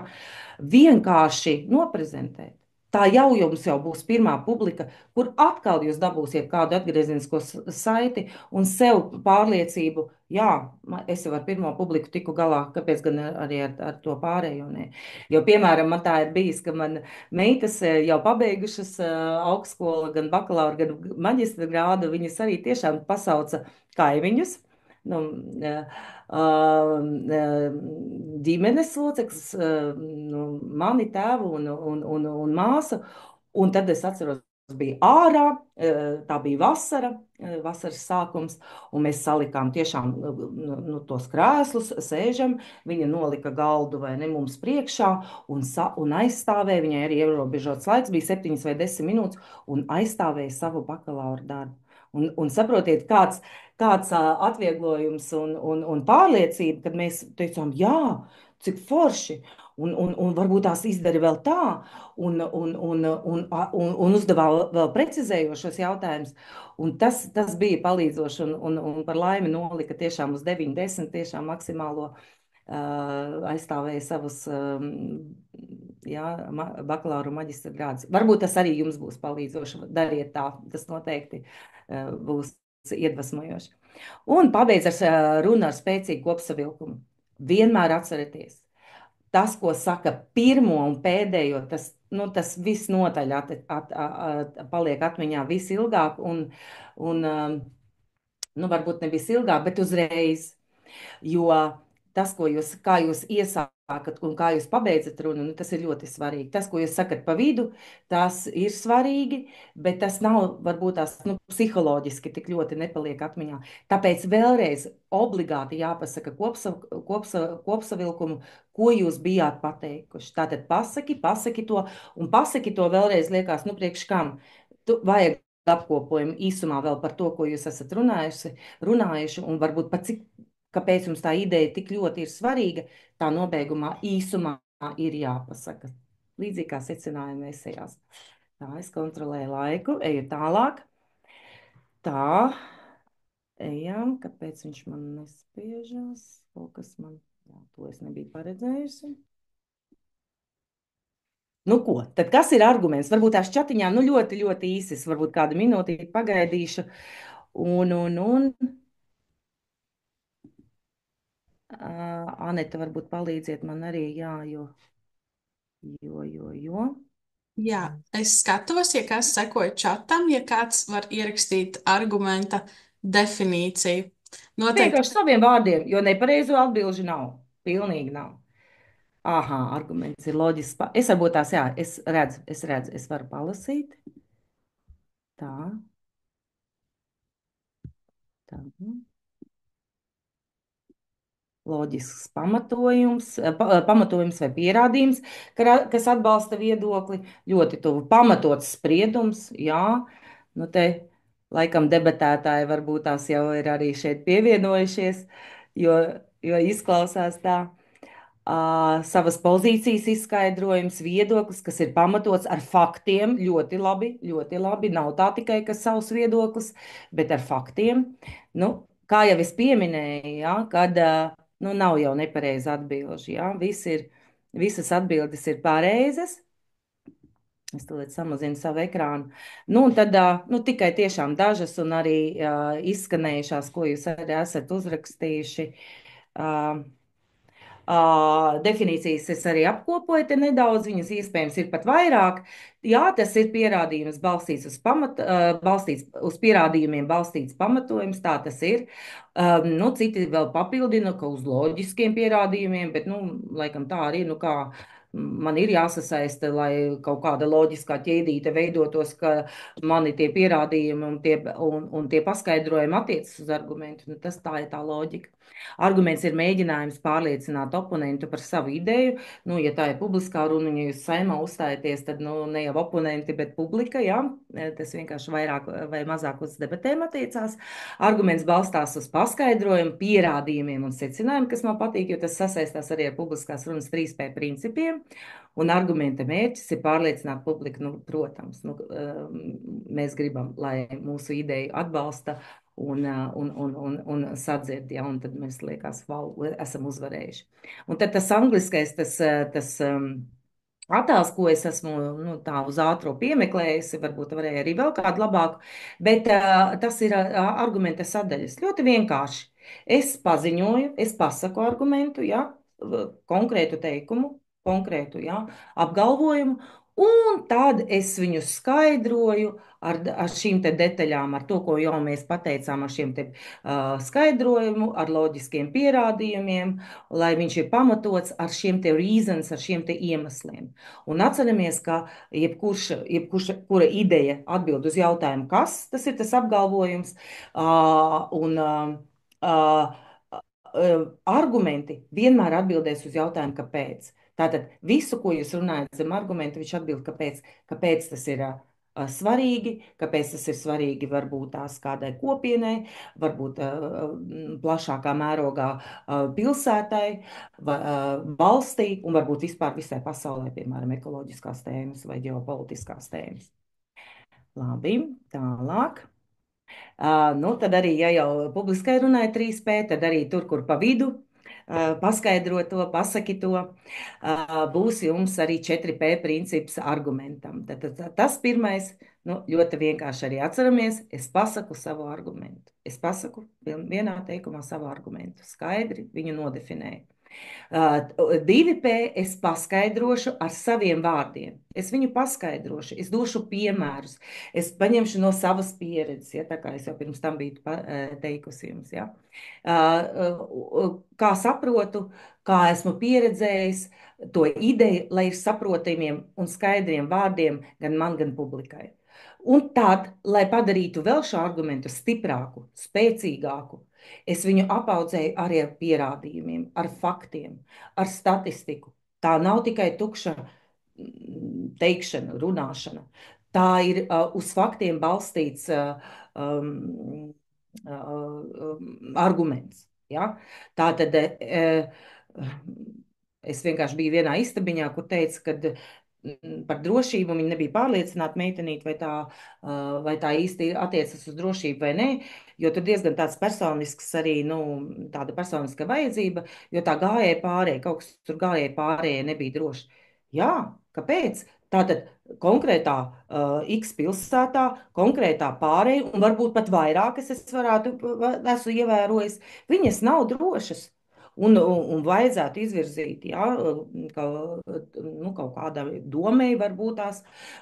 vienkārši noprezentēt. tā jau jums jau būs pirmā publika, kur atkal jūs dabūsiet kādu atgriezenisko saiti un sev pārliecību. Jā, es jau ar pirmo publiku tiku galā, kāpēc gan arī ar to pārējo nē. Jo, piemēram, man tā ir bijis, ka man meitas jau pabeigušas augstskolu, gan bakalaura, gan maģistra grādu, viņas arī tiešām pasauca kaimiņus. Nu, ģimenes loceklis, nu, mani tēvu un māsu. Un tad es atceros, bija ārā, tā bija vasara, vasaras sākums, un mēs salikām tiešām nu, tos krēslus, sēžam, viņa nolika galdu vai ne mums priekšā un aizstāvēja, viņai arī ierobežots laiks, bija 7 vai 10 minūtes, un aizstāvēja savu bakalaura darbu. Un saprotiet, kāds atvieglojums un pārliecība, kad mēs teicām, jā, cik forši, un varbūt tās izdara vēl tā, un uzdevā vēl precizējošos jautājumus. Un tas bija palīdzoši, un par laimi nolika tiešām uz 9, 10 tiešām maksimālo aizstāvēja savus jā, bakalaura un maģistra grādus. Varbūt tas arī jums būs palīdzoši. Dariet tā, tas noteikti būs iedvesmojoši. Un pabeidz ar runu ar spēcīgu kopsavilkumu. Vienmēr atcerieties, tas, ko saka pirmo un pēdējo, tas visnotaļ paliek atmiņā visilgāk un nu, varbūt ne visilgāk, bet uzreiz. Jo tas, kā jūs iesākat un kā jūs pabeidzat runu, nu, tas ir ļoti svarīgi. Tas, ko jūs sakat pa vidu, tas ir svarīgi, bet tas nav varbūt tās psiholoģiski tik ļoti nepaliek atmiņā. Tāpēc vēlreiz obligāti jāpasaka kopsavilkumu, ko jūs bijāt pateikuši. Tātad pasaki to, un pasaki to vēlreiz liekas, nu priekš kam? Vajag apkopojumu īsumā vēl par to, ko jūs esat runājuši, un varbūt pat kāpēc jums tā ideja tik ļoti ir svarīga, tā nobeigumā īsumā ir jāpasaka. Līdzīgi kā secinājumi esejās. Tā, es kontrolēju laiku, eju tālāk. Tā, ejam, kāpēc viņš man nespiežās? Kaut kas man, jā, to es nebiju paredzējusi. Nu ko, tad kas ir arguments? Varbūt tās čatiņā, nu ļoti, ļoti īsi, varbūt kādu minūtīti pagaidīšu. Un Aneta, varbūt palīdziet man arī, jā, jo. Jā, es skatos, ja kāds sekoja čatam, ja kāds var ierakstīt argumenta definīciju. Noteikti. Vienkārši saviem vārdiem, jo nepareizo atbilžu nav. Pilnīgi nav. Aha, arguments ir loģisks. Es varbūt tās, jā, es redzu, es varu palasīt. Tā. Tā. Loģisks pamatojums vai pierādījums, kas atbalsta viedokli, ļoti tuvu pamatots spriedums, jā, nu te laikam debatētāji varbūt tās jau ir arī šeit pievienojušies, jo izklausās tā. Savas pozīcijas izskaidrojums, viedoklis, kas ir pamatots ar faktiem, ļoti labi, ļoti labi. Nav tā tikai, ka savs viedoklis, bet ar faktiem. Nu, kā jau es pieminēju, ja, kad nu, nav jau nepareizi atbilži. Ja, visas atbildes ir pareizas. Es tulīt samazinu savu ekrānu. Nu, un tad nu, tikai tiešām dažas un arī izskanējušās, ko jūs arī esat uzrakstījuši. Definīcijas es arī apkopoju te nedaudz, viņas iespējams ir pat vairāk. Jā, tas ir pierādījums balstīts uz pierādījumiem balstīts pamatojums, tā tas ir. Nu, citi vēl papildina, ka uz loģiskiem pierādījumiem, bet, nu, laikam tā arī, nu, kā man ir jāsasaista, lai kaut kāda loģiskā ķēdīte veidotos, ka mani tie pierādījumi un tie paskaidrojumi attiecas uz argumentu. Nu, tas tā ir tā loģika. Arguments ir mēģinājums pārliecināt oponentu par savu ideju. Nu, ja tā ir publiskā runa, ja jūs saimā uzstājaties, tad nu, ne jau oponenti, bet publika. Ja? Tas vienkārši vairāk vai mazāk uz debatēm attiecās. Arguments balstās uz paskaidrojumu, pierādījumiem un secinājumiem, kas man patīk, jo tas sasaistās arī ar publiskās runas 3P principiem. Un argumenta mērķis ir pārliecināt publiku, nu, protams, nu, mēs gribam, lai mūsu ideju atbalsta un sadzird, ja, un tad mēs liekas, wow, esam uzvarējuši. Un tad tas angliskais, tas attēls, ko es esmu nu, tā uz ātro piemeklējusi, varbūt varēja arī vēl kādu labāku, bet tas ir argumenta sadaļas. Ļoti vienkārši. Es paziņoju, es pasaku argumentu, ja, konkrētu teikumu, konkrētu ja, apgalvojumu, un tad es viņu skaidroju ar šīm te detaļām, ar to, ko jau mēs pateicām, ar šiem te skaidrojumu, ar loģiskiem pierādījumiem, lai viņš ir pamatots ar šiem te reasons, ar šiem te iemesliem. Un atceramies, ka kura ideja atbild uz jautājumu, kas tas ir tas apgalvojums, argumenti vienmēr atbildēs uz jautājumu, kāpēc. Tātad visu, ko jūs runājat zem argumenta, viņš atbild, kāpēc tas ir svarīgi, kāpēc tas ir svarīgi varbūt tās kādai kopienai, varbūt plašākā mērogā pilsētai, valstī un varbūt vispār visai pasaulē, piemēram, ekoloģiskās tēmas vai ģeopolitiskās tēmas. Labi, tālāk. Nu, tad arī, ja jau publiskai runāja 3P, tad arī tur, kur pa vidu paskaidro to, pasaki to, būs jums arī 4P princips argumentam. Tad tas pirmais, nu, ļoti vienkārši arī atceramies, es pasaku savu argumentu. Es pasaku vienā teikumā savu argumentu, skaidri viņu nodefinēju. 2P es paskaidrošu ar saviem vārdiem. Es viņu paskaidrošu, es došu piemērus, es paņemšu no savas pieredzes, ja, tā kā es jau pirms tam biju teikusi jums. Ja. Kā saprotu, kā esmu pieredzējis to ideju, lai ir saprotamiem un skaidriem vārdiem gan man, gan publikai. Un tad, lai padarītu vēl šo argumentu stiprāku, spēcīgāku, es viņu apaudzēju arī ar pierādījumiem, ar faktiem, ar statistiku. Tā nav tikai tukša teikšana, runāšana. Tā ir uz faktiem balstīts arguments. Ja? Tā tad es vienkārši biju vienā istabiņā, kur teica, ka par drošību viņa nebija pārliecināta meitenīt, vai tā īsti attiecas uz drošību vai nē, jo tur diezgan tāds personisks arī, nu, tāda personiska vajadzība, jo tā gājēja pārējai, kaut kas tur gājēja pārējai nebija droši. Jā, kāpēc? Tātad konkrētā X pilsētā, konkrētā pārēja, un varbūt pat vairākas esmu ievērojis, viņas nav drošas. Un vajadzētu izvirzīt, ja, nu, kaut kādai domai varbūt tās,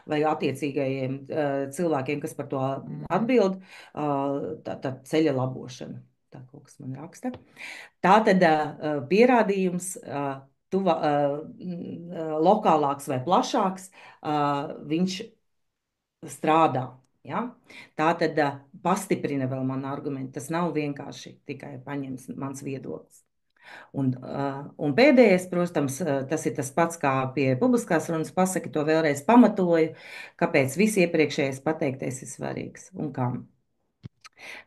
vai attiecīgajiem cilvēkiem, kas par to atbild, tā ceļa labošana. Tā kaut kas man raksta. Tā tad pierādījums lokālāks vai plašāks, viņš strādā. Ja? Tā tad pastiprina vēl manu argumentu. Tas nav vienkārši tikai paņems mans viedoklis. Un pēdējais, protams, tas ir tas pats, kā pie publiskās runas pasaki, to vēlreiz pamatoju, kāpēc viss iepriekšējais pateiktais ir svarīgs un kam.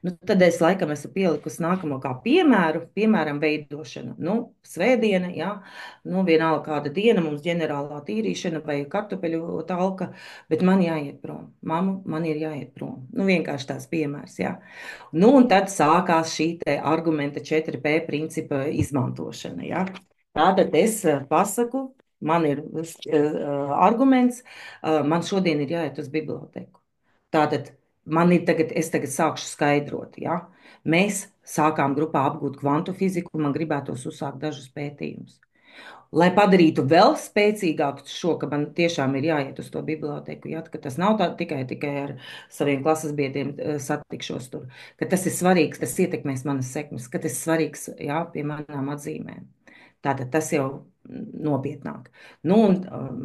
Nu, tad es laikam esmu pielikusi nākamo kā piemēru, piemēram, veidošana. Nu, svētdiena, jā, nu, vienalga kāda diena, mums ģenerālā tīrīšana vai kartupeļu talka, bet man jāiet prom. Mamma, man ir jāiet prom. Nu, vienkārši tās piemērs, jā. Nu, un tad sākās šī te argumenta 4P principa izmantošana, jā. Tātad es pasaku, man ir arguments, man šodien ir jāiet uz biblioteku. Tātad es tagad sākšu skaidrot, ja? Mēs sākām grupā apgūt kvantu fiziku, man gribētos uzsākt dažus pētījumus. Lai padarītu vēl spēcīgāku šo, ka man tiešām ir jāiet uz to biblioteku, ja? Ka tas nav tikai ar saviem klases biedriem satikšos tur, ka tas ir svarīgs, tas ietekmēs manas sekmes, ka tas ir svarīgs, ja, pie manām atzīmēm. Tātad tas jau nopietnāk. Nu, un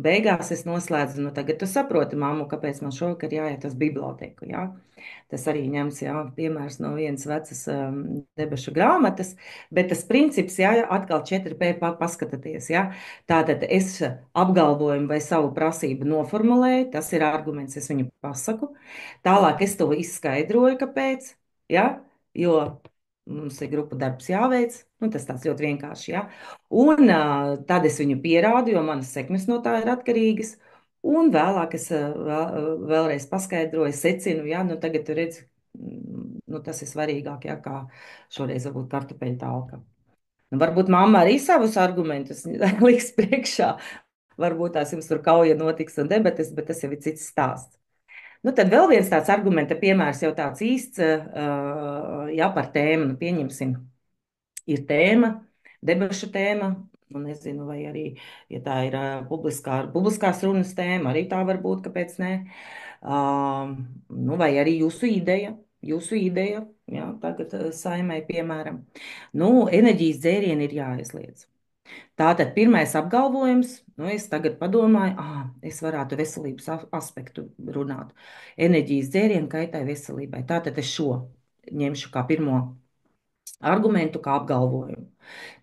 beigās es noslēdzu, nu, tagad tu saproti, mammu, kāpēc man šovakar jāiet uz biblioteku, jā. Tas arī ņems, jā, piemērs no vienas vecas debešu grāmatas, bet tas princips, jā, atkal 4P paskatāties, jā. Tātad es apgalvojumu vai savu prasību noformulēju, tas ir arguments, es viņu pasaku. Tālāk es to izskaidroju, kāpēc, jā, jo mums ir grupu darbs jāveic, un tas tāds ļoti vienkārši, ja. Un tad es viņu pierādu, jo manas sekmes no tā ir atkarīgas, un vēlāk es vēlreiz paskaidroju, secinu, ja, nu tagad tu redzi, nu tas ir svarīgāk, ja, kā šoreiz varbūt kartupeļu talka. Nu, varbūt mamma arī savus argumentus liks priekšā, Varbūt tās jums tur kauja notiks un debates, bet tas jau ir cits stāsts. Nu, tad vēl viens tāds argumenta piemērs jau tāds īsts, jā, par tēmu, nu, pieņemsim, ir tēma, debašu tēma, nu, nezinu, vai arī, ja tā ir publiskās runas tēma, arī tā var būt, kāpēc nē. Nu, vai arī jūsu ideja, jā, tagad saimai, piemēram. Nu, enerģijas dzērieni ir jāaizliedz. Tātad pirmais apgalvojums, nu, es tagad padomāju, es varētu veselības aspektu runāt. Enerģijas dzērieni kaitai veselībai. Tātad es šo ņemšu kā pirmo argumentu, kā apgalvojumu.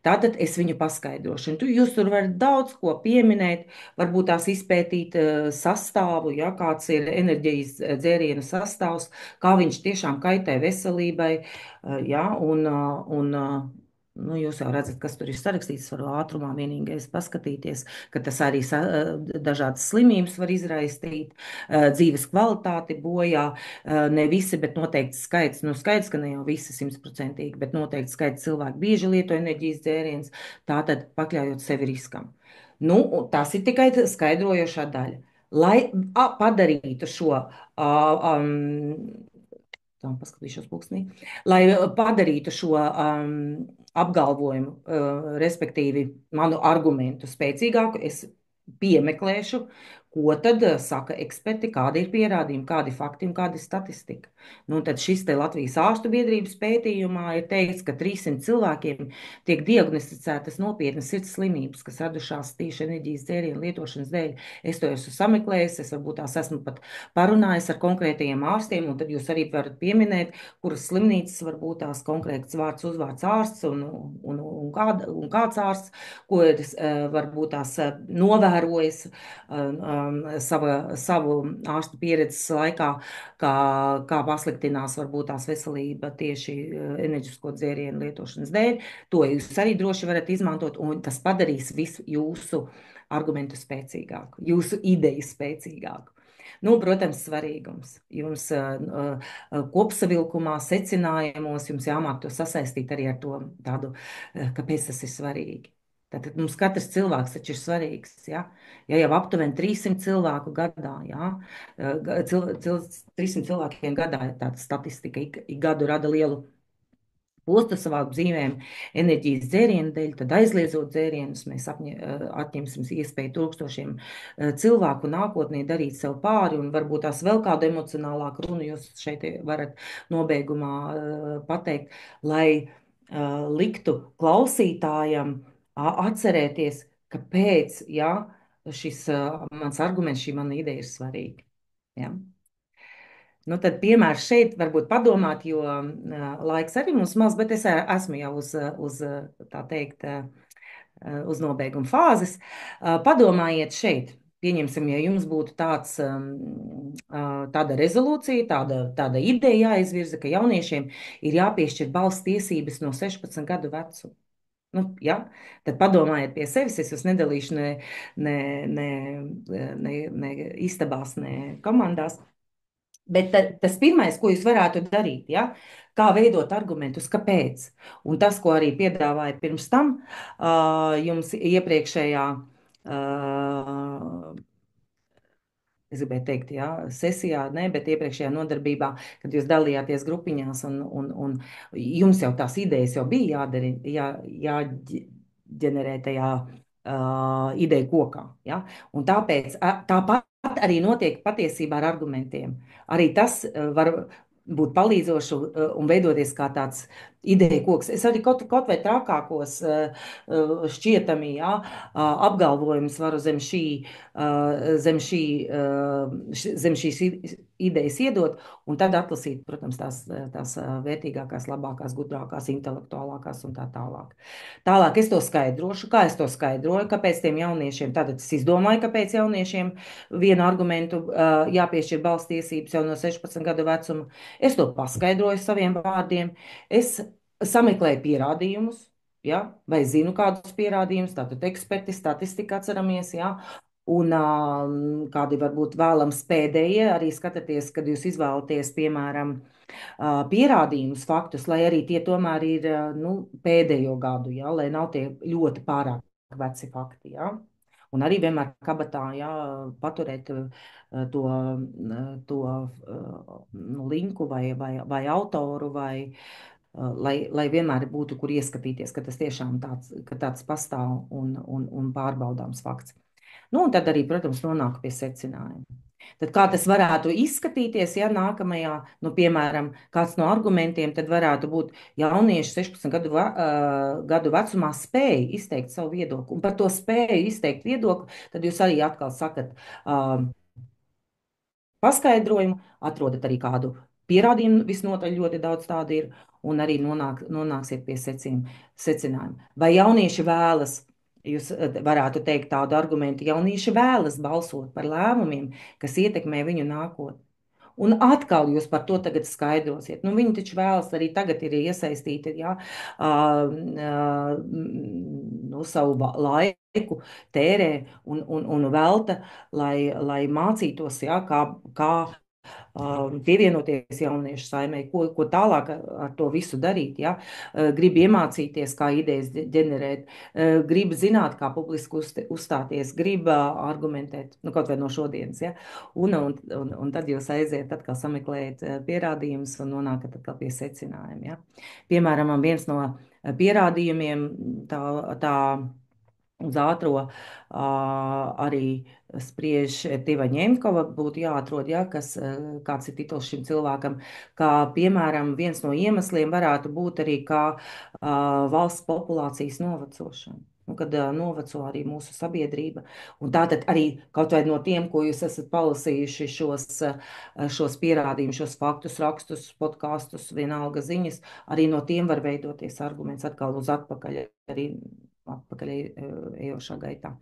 Tātad es viņu paskaidrošu. Jūs tur varat daudz ko pieminēt, varbūt tās izpētīt sastāvu, ja, kāds ir enerģijas dzērienu sastāvs, kā viņš tiešām kaitē veselībai, ja, nu, jūs jau redzat, kas tur ir sarakstīts, varu ātrumā vienīgais paskatīties, ka tas arī dažādas slimības var izraisīt, dzīves kvalitāti bojā, ne visi, bet noteikts skaits, nu skaits, ka ne jau visi 100%, bet noteikts skaits cilvēku bieži lieto enerģijas dzērienus, tātad pakļaujot sevi riskam. Nu, tas ir tikai skaidrojošā daļa. Lai padarītu šo tā paskatīšos pulkstenī, lai padarītu šo apgalvojumu, respektīvi manu argumentu spēcīgāku, es piemeklēšu, ko tad saka eksperti, kādi ir pierādījumi, kādi fakti un kāda ir statistika. Nu, tad šis te Latvijas ārstu biedrības pētījumā ir teikts, ka 300 cilvēkiem tiek diagnosticētas nopietnas sirds slimības, kas radušās tieši enerģijas dzērienu lietošanas dēļ. Es to esmu sameklējis, es varbūt tās esmu pat parunājis ar konkrētajiem ārstiem, un tad jūs arī varat pieminēt, kuras slimnīcas varbūt tās konkrēts vārds, uzvārds ārsts un kāds ārsts, ko ir varbūt tās novērojis savu ārstu pieredzes laikā, kā pasliktinās varbūt tās veselība tieši enerģisko dzērienu lietošanas dēļ. To jūs arī droši varat izmantot, un tas padarīs visu jūsu argumentu spēcīgāku, jūsu ideju spēcīgāku. Nu, protams, svarīgums. Jums kopsavilkumā, secinājumos jums jāmāk to sasaistīt arī ar to tādu, kāpēc tas ir svarīgi. Tātad mums katrs cilvēks taču ir svarīgs, ja? Ja jau aptuveni 300 cilvēku gadā, ja? 300 cilvēkiem gadā ir tāda statistika, ik gadu rada lielu postu savā dzīvēm enerģijas dzērienu dēļ, tad aizliedzot dzērienus, mēs atņemsim iespēju tūkstošiem cilvēku nākotnē darīt sev pāri, un varbūt tās vēl kādu emocionālāku runu jūs šeit varat nobeigumā pateikt, lai liktu klausītājam atcerēties, kāpēc, ja, šis mans arguments, šī mana ideja ir svarīga. Ja? Nu, tad piemērs šeit varbūt padomāt, jo laiks arī mums maz, bet es esmu jau uz tā teikt, uz nobeiguma fāzes. Padomājiet šeit. Pieņemsim, ja jums būtu tāda rezolūcija, tāda ideja jāizvirza, ka jauniešiem ir jāpiešķir balss tiesības no 16 gadu vecuma. Nu, ja? Tad padomājiet pie sevis, es jūs nedalīšu ne istabās, ne komandās. Bet tas pirmais, ko jūs varētu darīt, ja? Kā veidot argumentus, kāpēc? Un tas, ko arī piedāvāja pirms tam, jums iepriekšējā, es gribēju teikt, jā, sesijā, ne, bet iepriekšējā nodarbībā, kad jūs dalījāties grupiņās un jums jau tās idejas jau bija jāģenerē tajā ideju kokā, ja? Un tāpēc tāpat arī notiek patiesībā ar argumentiem. Arī tas var būt palīdzoši un veidoties kā tāds ideja koks. Es arī kaut vai trakākos šķietami, jā, apgalvojumus varu zem šīs idejas iedot, un tad atlasīt, protams, tās vērtīgākās, labākās, gudrākās, intelektuālākās un tā tālāk. Tālāk es to skaidrošu, kā es to skaidroju, kāpēc tiem jauniešiem, tātad es izdomāju, kāpēc jauniešiem vienu argumentu jāpiešķir balstiesības jau no 16 gadu vecuma. Es to paskaidroju saviem vārdiem, es sameklēju pierādījumus, ja? Vai zinu kādus pierādījumus, tātad eksperti, statistika atceramies, ja? Un kādi varbūt vēlams pēdējie, arī skatāties, kad jūs izvēlaties, piemēram, pierādījumus, faktus, lai arī tie tomēr ir nu, pēdējo gadu, ja? Lai nav tie ļoti pārāk veci fakti. Ja? Un arī vienmēr kabatā, jā, paturēt to linku vai autoru, lai vienmēr būtu, kur ieskatīties, ka tas tiešām tāds pastāv un pārbaudāms fakts. Nu, un tad arī, protams, nonāk pie secinājuma. Tad kā tas varētu izskatīties, ja nākamajā, nu, piemēram, kāds no argumentiem tad varētu būt jaunieši 16 gadu vecumā spēja izteikt savu viedokli. Un par to spēju izteikt viedokli, tad jūs arī atkal sakat, paskaidrojumu, atrodat arī kādu pierādījumu, visnotaļ ļoti daudz tādu ir, un arī nonāksiet pie secinājuma. Vai jaunieši vēlas, jūs varētu teikt tādu argumentu, jaunieši vēlas balsot par lēmumiem, kas ietekmē viņu nākotni. Un atkal jūs par to tagad skaidrosiet. Nu, viņi taču vēlas arī tagad ir iesaistīti, jā, nu, savu laiku tērē un velta, lai mācītos, jā, kā pievienoties jauniešu saimei, ko tālāk ar to visu darīt. Ja? Grib iemācīties, kā idejas ģenerēt, grib zināt, kā publiski uzstāties, grib argumentēt, nu, kaut vai no šodienas. Ja? Un tad jūs aiziet, atkal sameklējat pierādījumus un nonākat atkal pie secinājuma. Ja? Piemēram, viens no pierādījumiem tā uz ātro arī spriež Tivaņenkova, būtu jāatrod, ja, kāds ir tituls šim cilvēkam, kā, piemēram, viens no iemesliem varētu būt arī kā valsts populācijas novecošana. Nu, kad noveco arī mūsu sabiedrība. Un tātad arī kaut vai no tiem, ko jūs esat palasījuši šos pierādījumus, šos faktus, rakstus, podkastus, vienalga ziņas, arī no tiem var veidoties arguments atkal uz atpakaļ ejošā gaitā.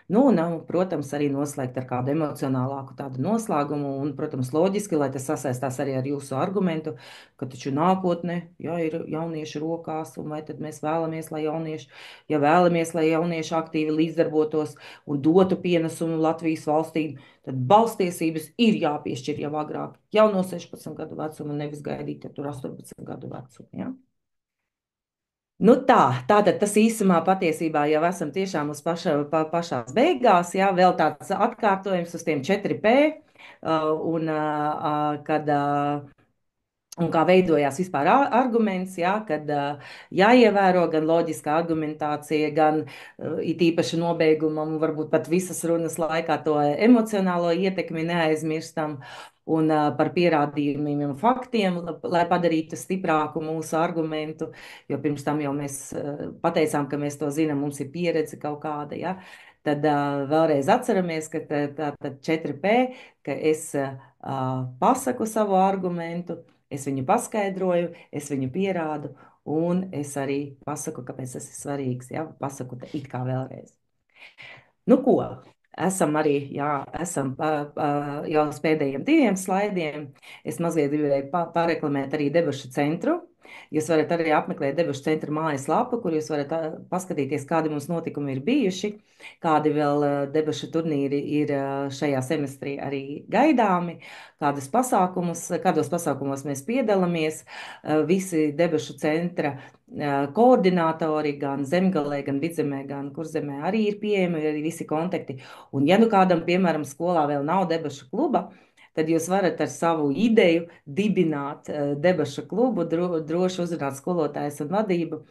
Nu, un, protams, arī noslēgt ar kādu emocionālāku tādu noslēgumu, un, protams, loģiski, lai tas sasaistās arī ar jūsu argumentu, ka taču nākotne, ja ir jauniešu rokās, un vai tad mēs vēlamies, lai jaunieši aktīvi līdzdarbotos un dotu pienesumu Latvijas valstī, tad balstiesības ir jāpiešķir jau agrāk, jau no 16 gadu vecuma, nevis gaidīt, ja tur 18 gadu vecuma, ja? Nu tātad tas īsumā patiesībā jau esam tiešām uz pašās beigās, jā, vēl tāds atkārtojums uz tiem 4P, un kā veidojās vispār arguments, jā, kad jāievēro gan loģiskā argumentācija, gan it īpaši nobeigumam, varbūt pat visas runas laikā to emocionālo ietekmi neaizmirstam, un par pierādījumiem un faktiem, lai padarītu stiprāku mūsu argumentu, jo pirms tam jau mēs pateicām, ka mēs to zinām, mums ir pieredze kaut kāda, ja? Tad vēlreiz atceramies, ka tātad 4P, ka es pasaku savu argumentu, es viņu paskaidroju, es viņu pierādu, un es arī pasaku, kāpēc tas ir svarīgs, ja? Pasaku it kā vēlreiz. Nu ko? Esam arī, jā, jau uz pēdējiem 2 slaidiem. Es mazliet gribēju pareklamēt arī debašu centru. Jūs varat arī apmeklēt debašu centra mājaslapu, kur jūs varat paskatīties, kādi mums notikumi ir bijuši, kādi vēl debašu turnīri ir šajā semestrī arī gaidāmi, kādos pasākumos mēs piedalāmies. Visi debašu centra koordinātori gan Zemgalē, gan Vidzemē, gan Kurzemē arī ir pieejami, arī visi kontakti. Un ja nu kādam, piemēram, skolā vēl nav debašu kluba, tad jūs varat ar savu ideju dibināt debašu klubu, droši uzrunāt skolotājus un vadību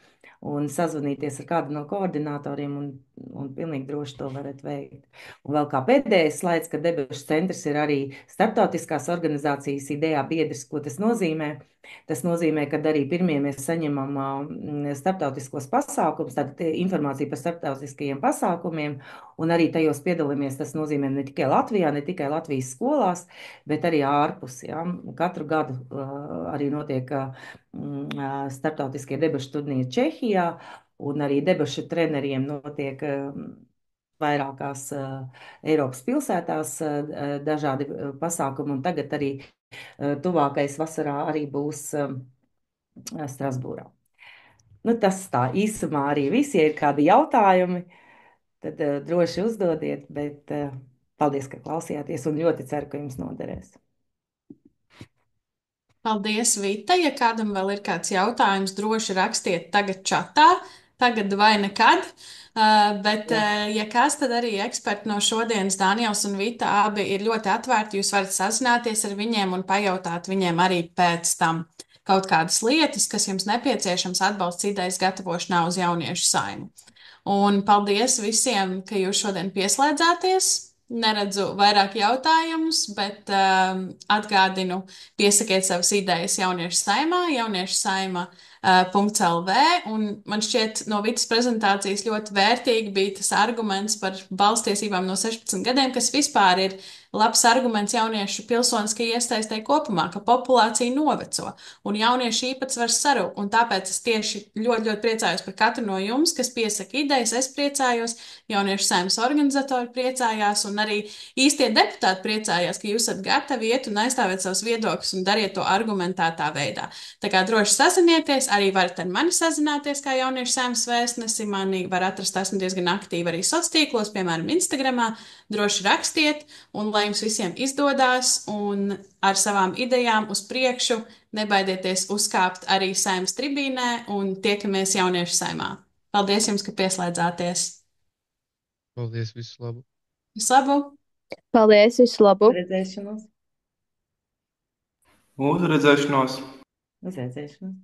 un sazvanīties ar kādu no koordinātoriem un pilnīgi droši to varat veikt. Un vēl kā pēdējais slaids, ka debašu centrs ir arī starptautiskās organizācijas idejā biedrs, ko tas nozīmē. Tas nozīmē, ka arī pirmie mēs saņemam starptautiskos pasākumus, tātad informāciju par starptautiskajiem pasākumiem, un arī tajos piedalāmies. Tas nozīmē ne tikai Latvijā, ne tikai Latvijas skolās, bet arī ārpus. Ja? Katru gadu arī notiek starptautiskie debašu turnīri Čehijā, un arī debašu treneriem notiek vairākās Eiropas pilsētās dažādi pasākumi, un tagad arī tuvākais vasarā arī būs Strasbūrā. Nu, tas tā īsumā arī viss. Ja ir kādi jautājumi, tad droši uzdodiet, bet paldies, ka klausījāties, un ļoti ceru, ka jums noderēs. Paldies, Vita. Ja kādam vēl ir kāds jautājums, droši rakstiet tagad čatā. tagad vai nekad. Bet, ja kas, tad arī eksperti no šodienas, Daniels un Vita, abi ir ļoti atvērti. Jūs varat sazināties ar viņiem un pajautāt viņiem arī pēc tam kaut kādas lietas, kas jums nepieciešams atbalsts idejas gatavošanā uz jauniešu saimu. Un paldies visiem, ka jūs šodien pieslēdzāties. Neredzu vairāk jautājumus, bet atgādinu, piesakiet savas idejas jauniešu saimā, jauniešu saima. .lv, un man šķiet, no Vitas prezentācijas ļoti vērtīgi bija tas arguments par balstiesībām no 16 gadiem, kas vispār ir labs arguments jauniešu pilsoniskajai iesaistē kopumā, ka populācija noveco un jauniešu īpatsvars sarūk. Un tāpēc es tieši ļoti, ļoti priecājos par katru no jums, kas piesaka idejas. Es priecājos, jauniešu saimnes organizatori priecājās, un arī īstie deputāti priecājās, ka jūs esat gatavi iet un aizstāvēt savus viedokļus un dariet to argumentētā veidā. Tā kā droši sazinieties, arī varat ar mani sazināties kā jauniešu saimnes vēstnesi. Mani var atrast, esmu diezgan aktīva arī sociālos tīklos, piemēram, Instagramā. Droši rakstiet, un lai jums visiem izdodas, un ar savām idejām uz priekšu nebaidieties uzkāpt arī saimnes tribīnē, un tiekamies jauniešu saimā. Paldies jums, ka pieslēdzāties! Paldies, visu labu! Visu labu! Paldies, visu labu! Redzēšanos! Uz redzēšanos! Uz redzēšanos!